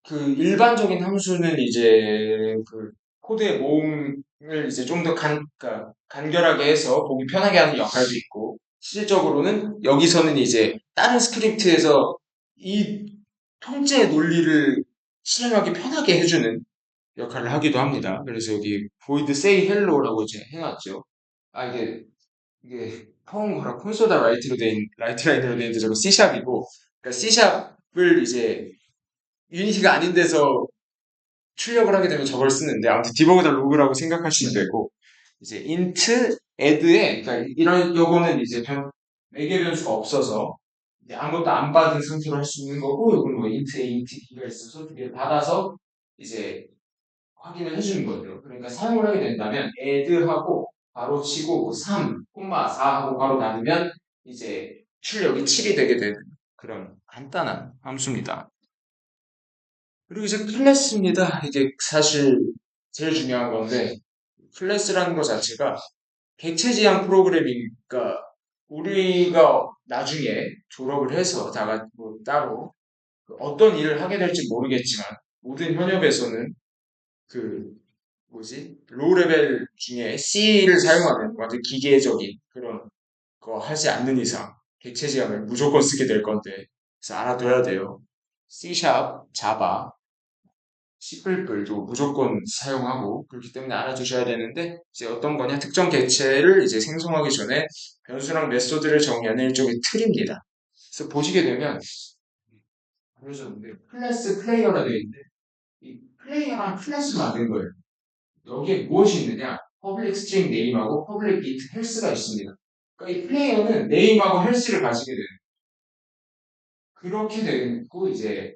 그 일반적인 함수는 이제 그 코드의 모음을 이제 좀 더 그러니까 간결하게 해서 보기 편하게 하는 역할도 있고 실질적으로는 여기서는 이제 다른 스크립트에서 이 통째 논리를 실행하기 편하게 해주는 역할을 하기도 합니다. 그래서 여기 void say hello라고 이제 해놨죠. 이게 펑 콘솔다 라이트 라인으로 돼 있는데 저거 C샵이고 그러니까 C샵을 이제 유니티가 아닌 데서 출력을 하게 되면 저걸 쓰는데 아무튼 디버그다 로그라고 생각하시면 되고 이제 int add에 그러니까 이런 요거는 이제 매개 변수가 없어서 이제 아무것도 안 받은 상태로 할 수 있는 거고 요거는 뭐 int a, int b가 있어서 두 개를 받아서 이제 확인을 해주는 거죠. 그러니까 사용을 하게 된다면 add하고 바로 치고 3, 4하고 바로 닫으면 이제 출력이 7이 되게 되는 그런 간단한 함수입니다. 그리고 이제 클래스입니다. 이게 사실 제일 중요한 건데 클래스라는 것 자체가 객체 지향 프로그래밍이니까 우리가 나중에 졸업을 해서 뭐 따로 어떤 일을 하게 될지 모르겠지만 모든 현업에서는 그 뭐지 로우 레벨 중에 C를 사용하는 완전 기계적인 그런 거 하지 않는 이상 객체 지향을 무조건 쓰게 될 건데 그래서 알아둬야 돼요. C#, 자바, C++도 무조건 사용하고 그렇기 때문에 알아두셔야 되는데 이제 어떤 거냐 특정 객체를 이제 생성하기 전에 변수랑 메소드를 정의하는 일종의 틀입니다. 그래서 보시게 되면 그러셨는데 클래스 플레이어라 되어 있는데 이 플레이어랑 클래스를 만든 거예요. 여기에 무엇이 있느냐? 퍼블릭 스트링 네임하고 퍼블릭 비트 헬스가 있습니다. 그러니까 이 플레이어는 네임하고 헬스를 가지게 되는 그렇게 되고 이제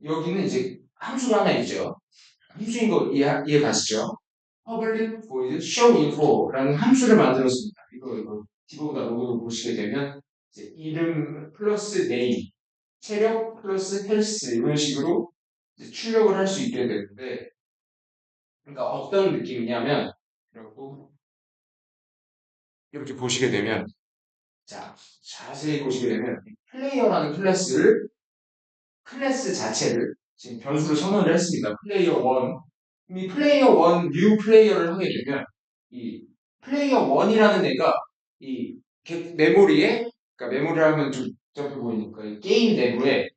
여기는 이제 함수가 하나 있죠. 함수인 거 이해 가시죠? public void show info라는 함수를 만들었습니다. 이거 디버그다 로그로 보시게 되면 이제 이름 플러스 네임, 체력 플러스 헬스 이런 식으로 이제 출력을 할 수 있게 되는데 그러니까 어떤 느낌이냐면 그리고 이렇게 보시게 되면 자 자세히 보시게 되면 플레이어라는 클래스 자체를 지금 변수로 선언을 했습니다. 플레이어 1 이 플레이어 1 뉴 플레이어를 하게 되면 이 플레이어 1이라는 애가 이 메모리에 그러니까 메모리를 하면 좀 복잡해 보이니까 이 게임 내부에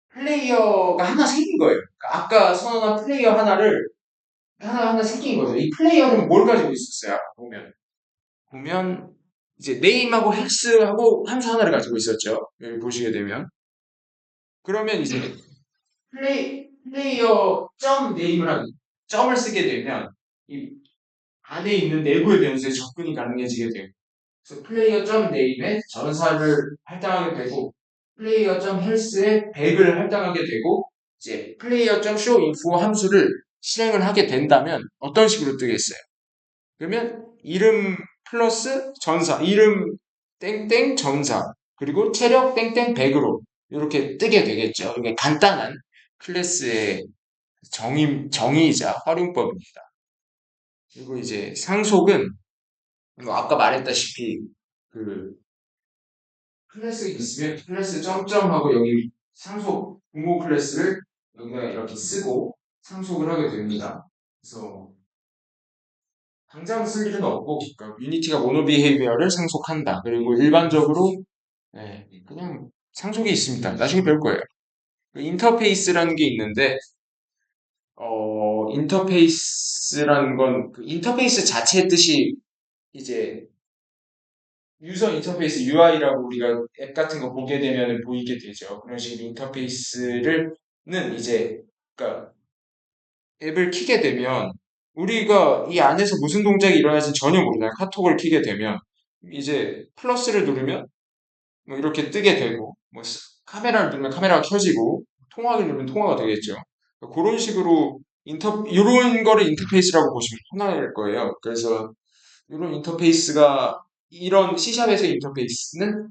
플레이어가 하나 생긴 거예요. 그러니까 아까 선언한 플레이어 하나를 하나 생긴 거죠. 이 플레이어는 뭘 가지고 있었어요? 보면 이제 네임하고 헬스하고 함수 하나를 가지고 있었죠. 여기 보시게 되면 그러면 이제 플레이어 점 네임을 하는 점을 쓰게 되면 이 안에 있는 내부의 변수에 접근이 가능해지게 돼요. 그래서 플레이어 점 네임에 전사를 할당하게 되고 플레이어 점 헬스에 백을 할당하게 되고 이제 플레이어 점 쇼 인포 함수를 실행을 하게 된다면 어떤 식으로 뜨겠어요? 그러면 이름 플러스 전사 이름 땡땡 전사 그리고 체력 땡땡 백으로 이렇게 뜨게 되겠죠. 이게 간단한 클래스의 정의이자 활용법입니다. 그리고 이제 상속은 뭐 아까 말했다시피 그 클래스 있으면 클래스 점점하고 여기 상속 부모 클래스를 여기다 이렇게 쓰고 상속을 하게 됩니다. 그래서 당장 쓸 일은 없고 그러니까 유니티가 모노비헤이비어를 상속한다. 그리고 일반적으로 그냥 상속이 있습니다. 나중에 배울 거예요. 그 인터페이스라는 게 있는데 인터페이스라는 건 그 인터페이스 자체의 뜻이 이제 유저 인터페이스 UI라고 우리가 앱 같은 거 보게 되면 보이게 되죠. 그런 식으로 인터페이스는 이제 그러니까 앱을 키게 되면 우리가 이 안에서 무슨 동작이 일어나지 전혀 모르잖아요. 카톡을 키게 되면 이제 플러스를 누르면 뭐 이렇게 뜨게 되고 뭐 카메라를 누르면 카메라가 켜지고 통화를 누르면 통화가 되겠죠. 그런 식으로 이런 거를 인터페이스라고 보시면 편할 거예요. 그래서 이런 인터페이스가 이런 C샵에서의 인터페이스는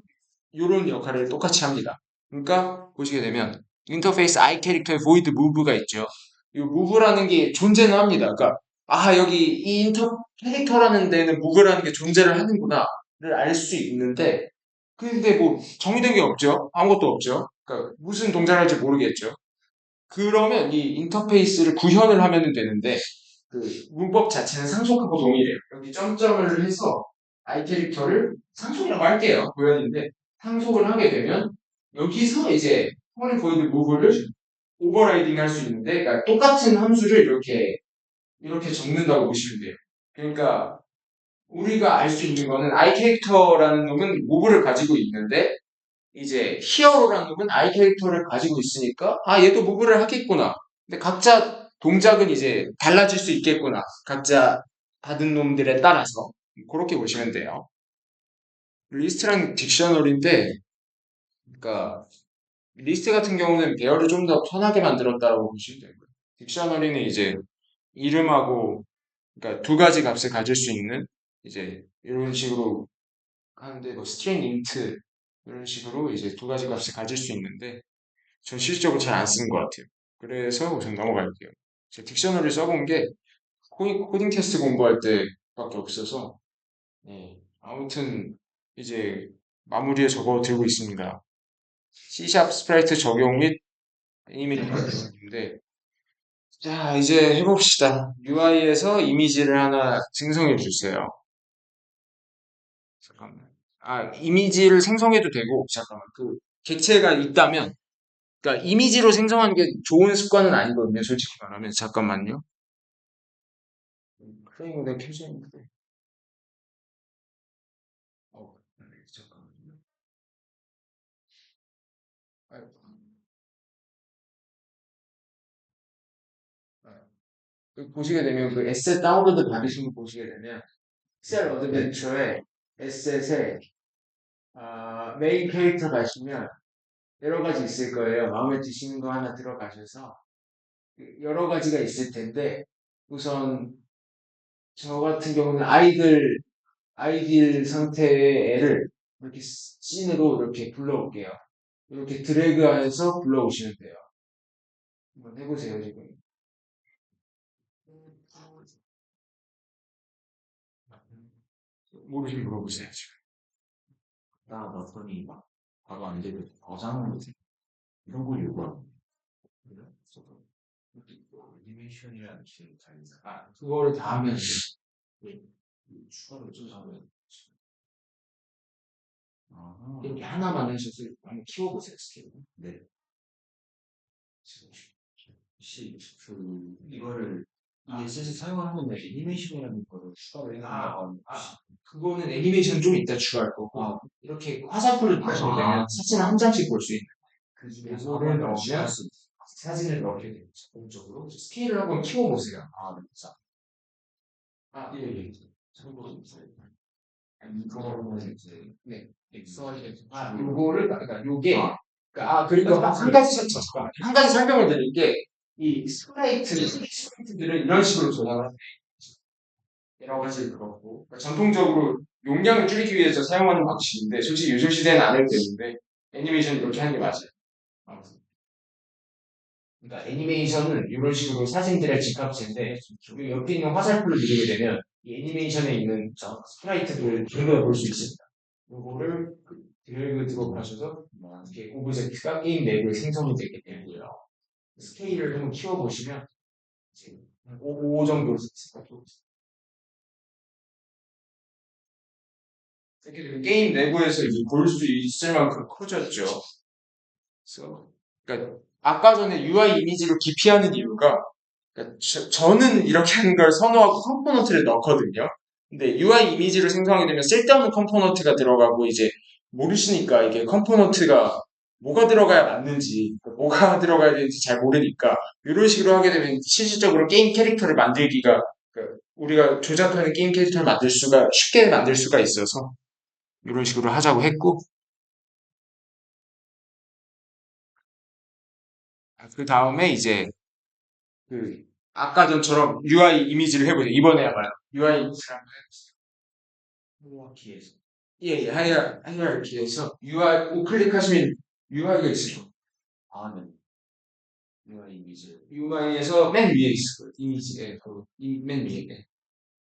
이런 역할을 똑같이 합니다. 그러니까 보시게 되면 인터페이스 I 캐릭터의 void move가 있죠. 이 move라는 게 존재는 합니다. 그러니까 여기 이 캐릭터라는 데는 move라는 게 존재를 하는구나를 알 수 있는데 근데 뭐 정의된 게 없죠. 아무것도 없죠. 그러니까 무슨 동작을 할지 모르겠죠. 그러면 이 인터페이스를 구현을 하면 되는데 그 문법 자체는 상속하고 동일해요. 여기 점점을 해서 I 캐릭터를 상속이라고 할게요. 구현인데 상속을 하게 되면 여기서 이제 폴리 보이드 무브를 오버라이딩 할 수 있는데 그러니까 똑같은 함수를 이렇게 적는다고 보시면 돼요. 그러니까 우리가 알 수 있는 거는 I 캐릭터라는 놈은 무브를 가지고 있는데 이제 히어로라는 놈은 I 캐릭터를 가지고 있으니까 얘도 무브를 하겠구나. 근데 각자 동작은 이제 달라질 수 있겠구나. 각자 받은 놈들에 따라서. 그렇게 보시면 돼요. 리스트랑 딕셔너리인데, 그러니까 리스트 같은 경우는 배열을 좀 더 편하게 만들었다고 보시면 되고요. 딕셔너리는 이제 이름하고 그러니까 두 가지 값을 가질 수 있는 이제 이런 식으로 하는데 뭐 스트링 인트 이런 식으로 이제 두 가지 값을 가질 수 있는데 전 실질적으로 잘 안 쓰는 것 같아요. 그래서 우선 넘어갈게요. 제가 딕셔너리 써본 게 코딩 테스트 공부할 때밖에 없어서 네. 아무튼 이제 마무리에 접어들고 있습니다. C# 스프라이트 적용 및 애니메이션인데 자 이제 해봅시다. UI에서 이미지를 하나 생성해 주세요. 잠깐만. 아 이미지를 생성해도 되고 잠깐만 그 객체가 있다면 그러니까 이미지로 생성하는 게 좋은 습관은 아니거든요. 솔직히 말하면 잠깐만요. 프레임이 켜져 있는데 잠깐만요. 아이고. 아, 보시게 되면 그 에셋 다운로드 받으신 거 보시게 되면 셀 어드벤처에 에셋에 메인 캐릭터 가시면 여러 가지 있을 거예요. 마음에 드시는 거 하나 들어가셔서 여러 가지가 있을 텐데 우선 저 같은 경우는 아이들 상태의 애를 이렇게 씬으로 이렇게 불러올게요. 이렇게 드래그해서 불러오시면 돼요. 한번 해보세요 지금. 모르시면 물어보세요 지금. 나 넣었더니 막 바로 안 되고 저장을 이런 걸 요구하는 그래? 저도 애니메이션이라는 기술을 잘 그거를 다 하면 추가로 조사하면 이렇게 하나만 하셔서 한번 키워보세요 스케일. 네. 혹시 이거를 이 에셋을 사용하면 애니메이션이라는 거를 추가로 해놓으면 그거는 애니메이션 좀 이따 추가할 거고 이렇게 화살표를 보시게 되면 사진 한 장씩 볼 수 있는 그 중에서 요거를 넣으면 수 있어요. 사진을 넣게 됩니다. 자동적으로 스케일을 한번 키워보세요. 네. 자, 예. 참고로 이거는 이제 네. XY 요거를 그러니까 요게 아. 그리고 한 가지 설명을 드릴 게 이 스프라이트들은 이런 식으로 조작을 합니다. 여러 가지 그렇고 그러니까 전통적으로 용량을 줄이기 위해서 사용하는 방식인데 솔직히 요즘 시대는 안 해도 되는데 애니메이션 이렇게 하는 게 맞아요. 아무튼. 그러니까 애니메이션은 이런 식으로 사진들의 집합체인데 이 옆에 있는 화살표를 누르게 되면 이 애니메이션에 있는 스프라이트들을 드래그 볼 수 있습니다. 요거를 드래그 드롭하셔서 이렇게 오브젝트가 게임 내부에 생성이 되게 되고요. 스케일을 한번 키워보시면 이제 5 정도로 이렇게 되면 게임 내부에서 이제 볼 수 있을 만큼 커졌죠. 그래서 그러니까 아까 전에 UI 이미지로 기피하는 이유가 그러니까 저는 이렇게 하는 걸 선호하고 컴포넌트를 넣거든요. 근데 UI 이미지를 생성하게 되면 쓸데없는 컴포넌트가 들어가고 이제 모르시니까 이게 컴포넌트가 뭐가 들어가야 맞는지, 뭐가 들어가야 되는지 잘 모르니까 이런 식으로 하게 되면 실질적으로 게임 캐릭터를 만들기가 그러니까 우리가 조작하는 게임 캐릭터를 쉽게 만들 수가 있어서 이런 식으로 하자고 했고 그 다음에 이제 그 아까 전처럼 UI 이미지를 해보세요. 이번에야말로 UI 이미지를 한번 하이라키에서 예, 하이라키에서 UI 우클릭하시면 UI가 있어요. 네. UI 이미지 UI에서 맨 위에 있어요. 이미지에 맨 위에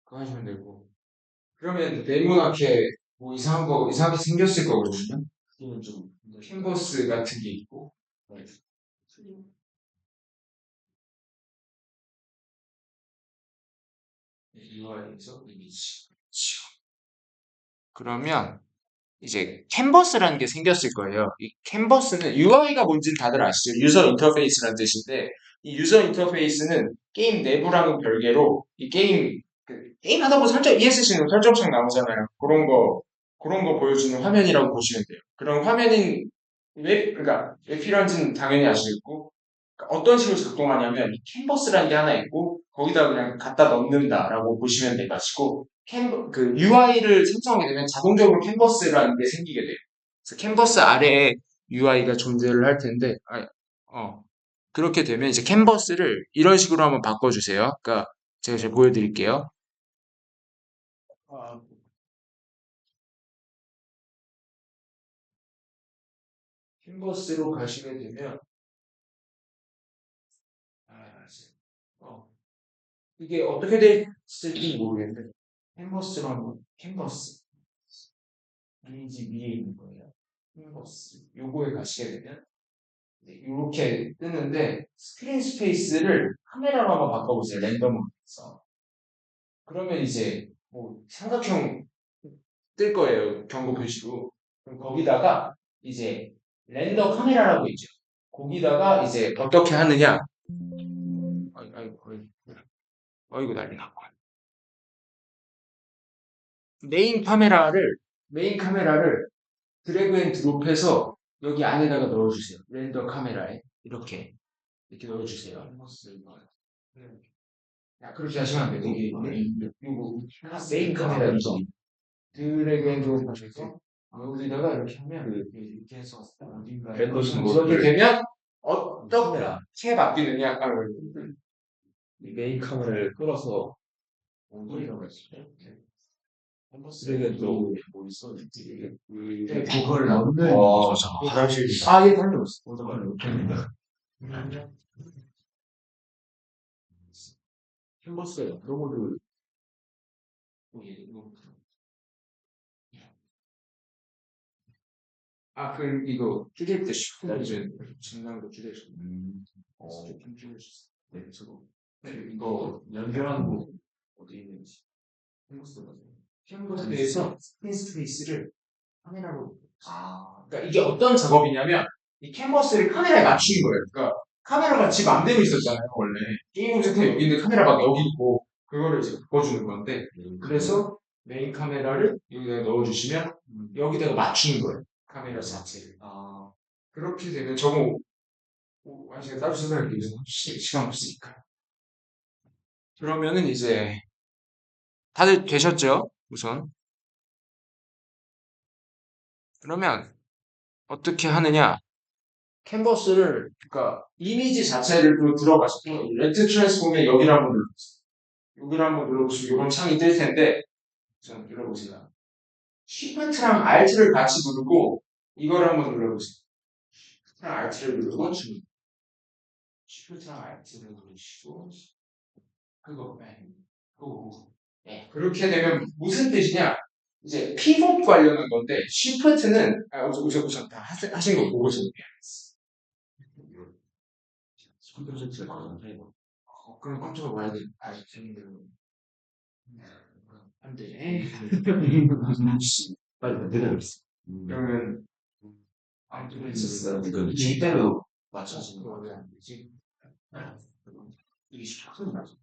그거 하시면 되고 그러면 네모나게 뭐 이상하게 생겼을 거거든요. 이는 좀 캔버스 같은 게 있고 네. UI에서 이미지 그러면 이제 캔버스라는 게 생겼을 거예요. 이 캔버스는 UI가 뭔지는 다들 아시죠? 유저 인터페이스라는 뜻인데 이 유저 인터페이스는 게임 내부랑은 별개로 이 게임 하다 보면 ESC는 설정창 나오잖아요. 그런 거 보여주는 화면이라고 보시면 돼요. 그런 화면인 그러니까 왜 필요한지는 당연히 아시겠고 어떤 식으로 작동하냐면 이 캔버스라는 게 하나 있고 거기다 그냥 갖다 넣는다라고 보시면 돼가지고 그 UI를 생성하게 되면 자동적으로 캔버스라는 게 생기게 돼요. 그래서 캔버스 아래에 UI가 존재를 할 텐데 그렇게 되면 이제 캔버스를 이런 식으로 한번 바꿔주세요. 그러니까 제가 보여드릴게요. 아, 캔버스로 가시게 되면 아, 어, 이게 어떻게 됐을지 모르겠는데 캔버스랑 캔버스 이미지 위에 있는 거예요. 캔버스 요거에 가시게 되면 이렇게 뜨는데 스크린 스페이스를 카메라로 한번 바꿔보세요. 랜덤으로 해서 그러면 이제 뭐 삼각형 뜰 거예요. 경고 표시로. 그럼 거기다가 이제 렌더 카메라라고 있죠. 거기다가 이제 어떻게 하느냐? 아이고 난리 났고. 메인 카메라를 드래그 앤 드롭해서 여기 안에다가 넣어주세요. 렌더 카메라에 이렇게 넣어주세요. 야, 그렇게 하시면 안 돼요. 이게 이거 메인 카메라죠. 드래그 앤 드롭 하셔서 여기다가 이렇게 하면 이렇게 해서 어딘가에 그렇게 되면 어떻게 바뀌느냐? 이 메인 카메라를 끌어서 어디다가 있어요? 쓰레기도 뭐 있어? 그걸 넣는 화장실 예, 다녀오세요. 캔버스에 로고를 이거 줄일 때 쉬운 이제 증강도 줄여서 좀 줄여주세요. 네, 저거 이거 연결하는 거 어디 있는지 캔버스가 캔버스에서 스크린 스페이스를 카메라로 그러니까 이게 어떤 작업이냐면 이 캔버스를 카메라에 맞추는 거예요. 그러니까 카메라가 지 맘대로 있었잖아요. 원래 게임 오브젝트 여기 있는데 카메라 막 여기 있고 그거를 이제 바꿔주는 건데 그래서 메인 카메라를 여기다가 넣어주시면 여기다가 맞추는 거예요. 카메라 자체를. 그렇게 되면 저거 제가 따로 생각할게요. 시간 없으니까. 그러면은 이제 다들 되셨죠? 우선. 그러면 어떻게 하느냐? 캔버스를 그러니까 이미지 자체를 들어가서 레트 트랜스폼에 여기를 한번 눌러보세요. 여기를 한번 눌러보시면 이런 창이 뜰 텐데 우선 눌러보세요. Shift랑 Alt를 같이 누르고 이걸 한번 눌러보세요. Shift랑 Alt를 누르고 Shift랑 Alt를 누르시고 그거 그렇게 되면 무슨 뜻이냐? 이제 피벗 관련한 건데 Shift는 우선 다 하신 거 보고 좀 컴퓨터 관련해 그럼 깜짝 와야 돼. 재밌는 안 돼. 빨리 만들어 그러면 그 이대로 맞춰지는 거 그러면 안 되지. 이게 쉽거든 맞아.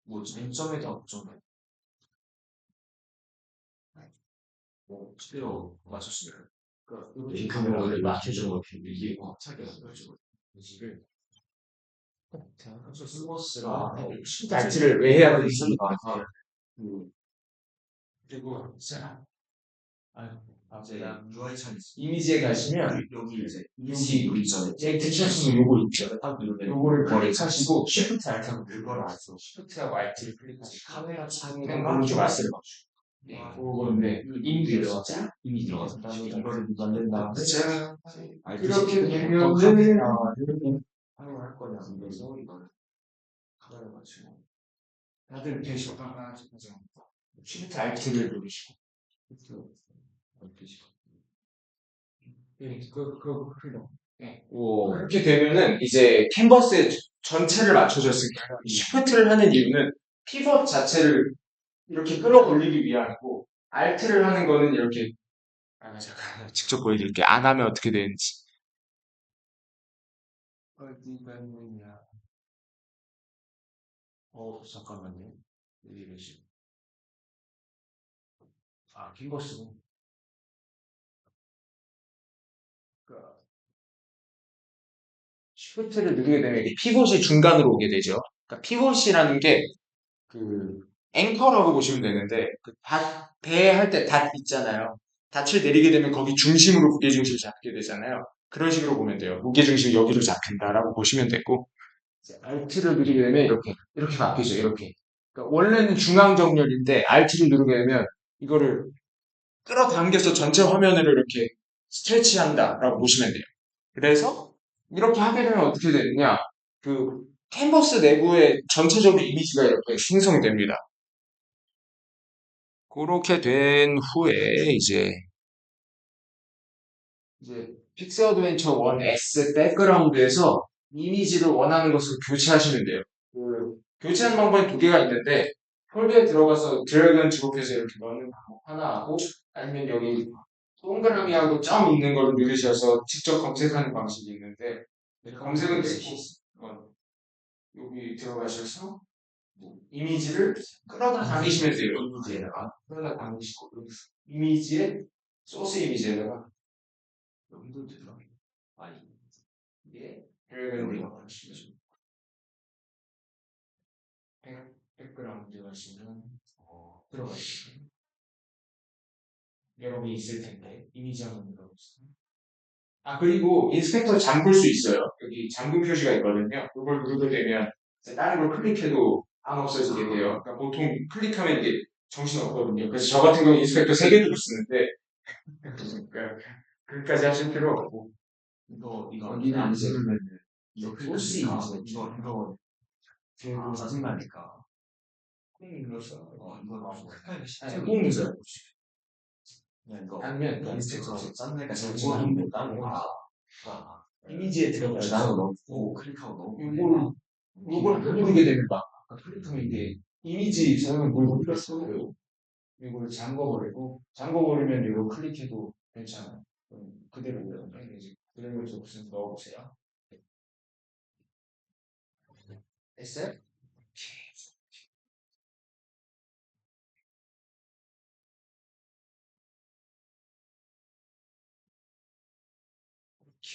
뭐 장점에다 없잖아요. 뭐 제대로 맞췄으면 그러니까 이 카메라를 맞춰주는 거 이게 차게 해가지고 이지를 그래서 스머스가 알지를 왜 해야 되지? 그리고 자 이제 UI 창 이미지에 가시면 여기 이제 여기 우리 전에 텍스처 요거 있죠. 딱 누르면 요거를 클릭하시고 Shift Alt하고 그걸 알죠. Shift하고 Alt를 클릭하시고 카메라 그냥 오른쪽 아스를 맞추고 그건데 이미 들어가자. 이미 들어가서 이거를 만든 다음에 자 그렇게 되면은 사용할 거냐 그래서 이거를 카메라 맞추고 다들 되시고 Shift Alt를 누르시고 오 그렇게 되면은 이제 캔버스에 전체를 맞춰줬으니까 Shift를 하는 이유는 피벗 자체를 이렇게 끌어올리기 위함이고 Alt를 하는 거는 이렇게 잠깐 직접 보여드릴게요. 안 하면 어떻게 되는지. 어디가 있느냐 잠깐만요 여기 계시 캔버스 쉬프트를 누르게 되면 이게 피봇이 중간으로 오게 되죠. 그러니까 피봇이라는 게 그 앵커라고 보시면 되는데 배 할 때 닷 있잖아요. 닻을 내리게 되면 거기 중심으로 무게중심을 잡게 되잖아요. 그런 식으로 보면 돼요. 무게중심이 여기로 잡힌다라고 보시면 되고 이제 Alt를 누르게 되면 이렇게 바뀌죠. 이렇게. 그러니까 원래는 중앙 정렬인데 Alt를 누르게 되면 이거를 끌어당겨서 전체 화면을 이렇게 스트레치한다라고 보시면 돼요. 그래서 이렇게 하게 되면 어떻게 되느냐? 그 캔버스 내부에 전체적으로 이미지가 이렇게 생성이 됩니다. 그렇게 된 후에 이제 픽셀 어드벤처 1 S 백그라운드에서 이미지를 원하는 것으로 교체하시면 돼요. 그 교체하는 방법이 두 개가 있는데 폴더에 들어가서 드래그 앤 드롭해서 이렇게 넣는 방법 하나 하고 아니면 여기 동그라미하고 점 있는 걸 누르셔서 직접 검색하는 방식이 있는데 검색은 되고 여기 들어가셔서 이미지를 끌어다 당기시면 돼요. 이미지에다가 끌어다 당기시고 이미지에 소스 이미지에다가 여기도 들어가. 아니 이게 드래그를 하시면 백그라운드 하시면 들어가 있어요. 여러분이 있을 텐데 이미지 한번 눌러보세요. 아 그리고 인스펙터 잠글 수 있어요. 여기 잠금 표시가 있거든요. 이걸 누르게 되면 이제 다른 걸 클릭해도 안 없어지게 돼요. 그러니까 보통 클릭하면 이게 정신 없거든요. 그래서 저 같은 경우 인스펙터 3개 두고 쓰는데 그러니까 그까지 하실 필요 없고 이거 여기는 이제 이거 소스 클릭하니까 이미지 이거 되게 짜증나니까 꾹 눌러서 이거 나오고 아니 꾹 눌러요. 이거 아니면 인스펙터 짠내가 잘 이거 지나는데 나는 이미지에 들어가서 나도 넣고 클릭하고 넣고 이걸 누르게 되면 막 클릭하면 이게 이미지 사용을 못 눌렀어요. 이걸 잠궈버리면 이거 클릭해도 괜찮아요. 그대로 이제 그대로 좀 넣어보세요. 됐어요?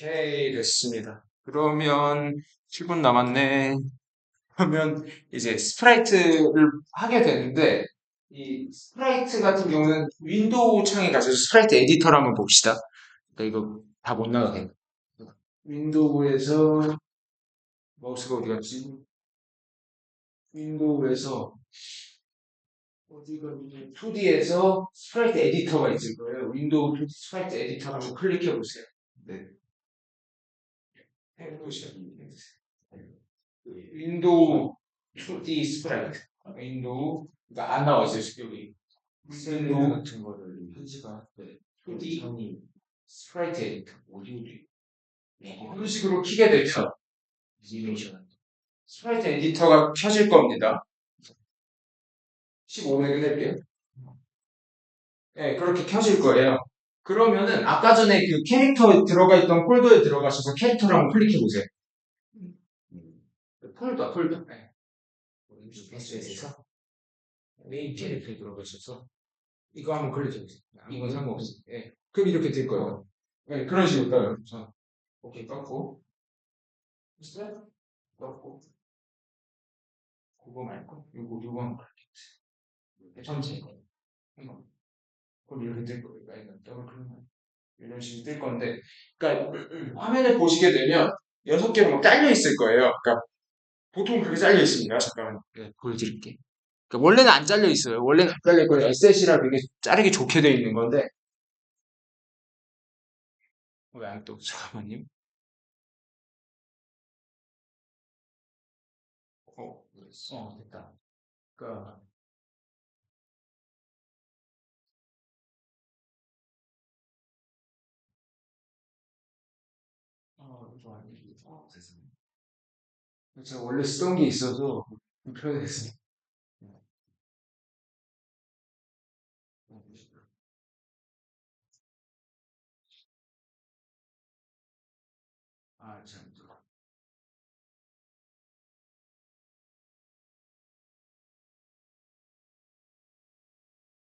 오케이, 됐습니다. 그러면 7분 남았네. 그러면 이제 스프라이트를 하게 되는데, 이 스프라이트 같은 경우는 윈도우 창에 가셔서 스프라이트 에디터를 한번 봅시다. 그러니까 이거 다 못 나가게. 윈도우에서, 마우스가 어디 갔지? 윈도우에서, 어디가 2D에서 스프라이트 에디터가 있을 거예요. 윈도우 2D 스프라이트 에디터 한번 클릭해 보세요. 네. 해보시죠. 윈도우 2D 스프라이트. 윈도우, 그러니까 안 나와있어요, 여기. 윈도우 같은 거를 현지가 2D 형이 스프라이트 에디터. 어디 이런 식으로 키게 되면 애니메이션 스프라이트 에디터가 켜질 겁니다. 15분에 끝낼게요. 네, 그렇게 켜질 거예요. 그러면은 아까 전에 그 캐릭터 들어가 있던 폴더에 들어가셔서 캐릭터를 한번 클릭해 보세요. 폴더. 네. SS에서 메인 캐릭터에 들어가셔서 이거 한번 클릭해 보세요. 이건 상관없어요. 네. 그럼 이렇게 될 거예요. 네, 그런 식으로 떠요. 자, 오케이, 떴고. 됐어요? 떴고. 그거 말고, 요거 한번 클릭해 보세요. 전체. 한번. 그럼 이렇게 뜰 거예요. 이건 더블 클릭하면. 이런 식으로 뜰 건데, 그러니까 화면을 보시게 되면 6개로 막 잘려 있을 거예요. 그러니까 보통 그렇게 잘려 있습니다. 잠깐만, 네, 보여드릴게. 그러니까 원래는 안 잘려 있어요. 원래는 안 잘려 있고 SS이라 되게 자르기 좋게 돼 있는 건데, 왜 안 또? 잠깐만요. 됐다. 그러니까 좀 아니지. 세상에. 제가 원래 쓰던 게 있어서 불편했어요. 아, 참.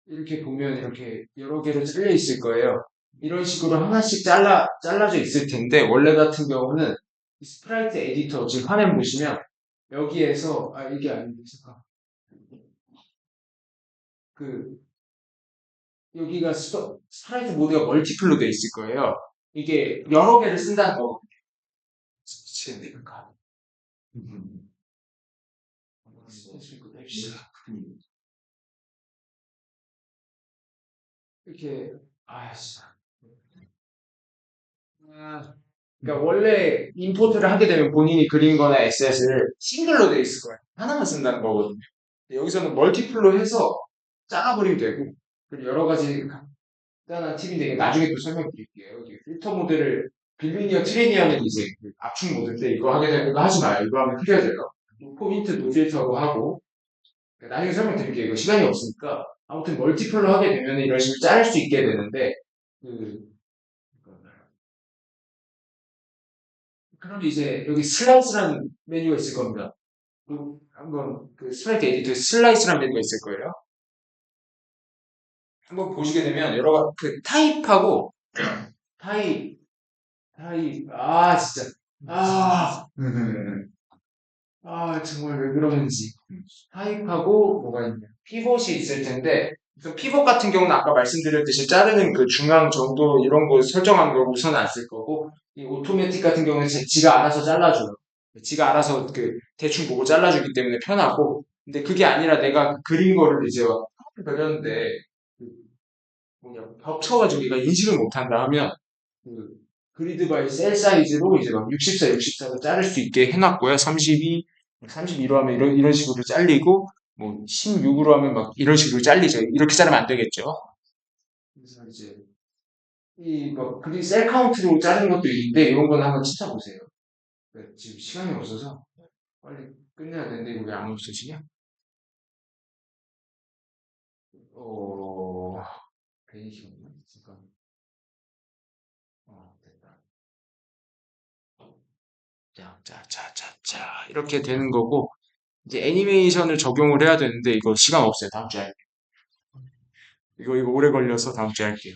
이렇게 보면 이렇게 여러 개로 잘려 있을 거예요. 이런 식으로 하나씩 잘라져 있을 텐데, 원래 같은 경우는 이 스프라이트 에디터 지금 화면 보시면 여기에서 이게 아닌데 잠깐 그 여기가 스프라이트 모드가 멀티플로 돼 있을 거예요. 이게 여러 개를 쓴다는 거거든요. 그러니까. 이렇게 아씨 그러니까 원래 임포트를 하게 되면 본인이 그린 거나 에셋을 싱글로 돼 있을 거예요. 하나만 쓴다는 거거든요. 여기서는 멀티플로 해서 작아버리면 되고, 그리고 여러 가지 간단한 팁인데, 이게 나중에 또 설명드릴게요. 여기 필터 모드를, 빌리니어 트리니어는 이제 그 압축 모드인데, 이거 하게 되면 이거 하지 마요. 이거 하면 클리어돼요. 포인트 노필터로 하고, 나중에 설명드릴게요. 이거 시간이 없으니까. 아무튼 멀티플로 하게 되면 이런 식으로 자를 수 있게 되는데, 그, 그럼 이제 여기 슬라이스라는 메뉴가 있을 겁니다. 한번 그 스프라이트 에디터에 슬라이스라는 메뉴가 있을 거예요. 한번 보시게 되면 그 타입하고 타입 진짜 아, 정말 왜 그러는지 타입하고 뭐가 있냐 피봇이 있을 텐데 그 피봇 같은 경우는 아까 말씀드렸듯이 자르는 그 중앙 정도 이런 거 설정한 거 우선 안 쓸 거고 이 오토매틱 같은 경우는 지가 알아서 잘라줘요. 지가 알아서 그 대충 보고 잘라주기 때문에 편하고 근데 그게 아니라 내가 그린 거를 이제 그렸는데 그 뭐냐 겹쳐가지고 얘가 인식을 못한다 하면 그 그리드 바이 셀 사이즈로 이제 막 64, 64로 자를 수 있게 해놨고요. 32, 32로 하면 이런 식으로 잘리고 뭐 16으로 하면 막 이런 식으로 잘리죠. 이렇게 자르면 안 되겠죠. 그래서 이제 이뭐 그리드 셀 카운트로 자르는 것도 있는데 이런 건 한번 찾아보세요. 네, 지금 시간이 없어서 빨리 끝내야 되는데 이거 왜 안 없어지냐? 어, 괜히 시간이야? 잠깐. 됐다. 자. 이렇게 되는 거고, 이제 애니메이션을 적용을 해야 되는데, 이거 시간 없어요. 다음 주에 할게요. 이거 오래 걸려서 다음 주에 할게요.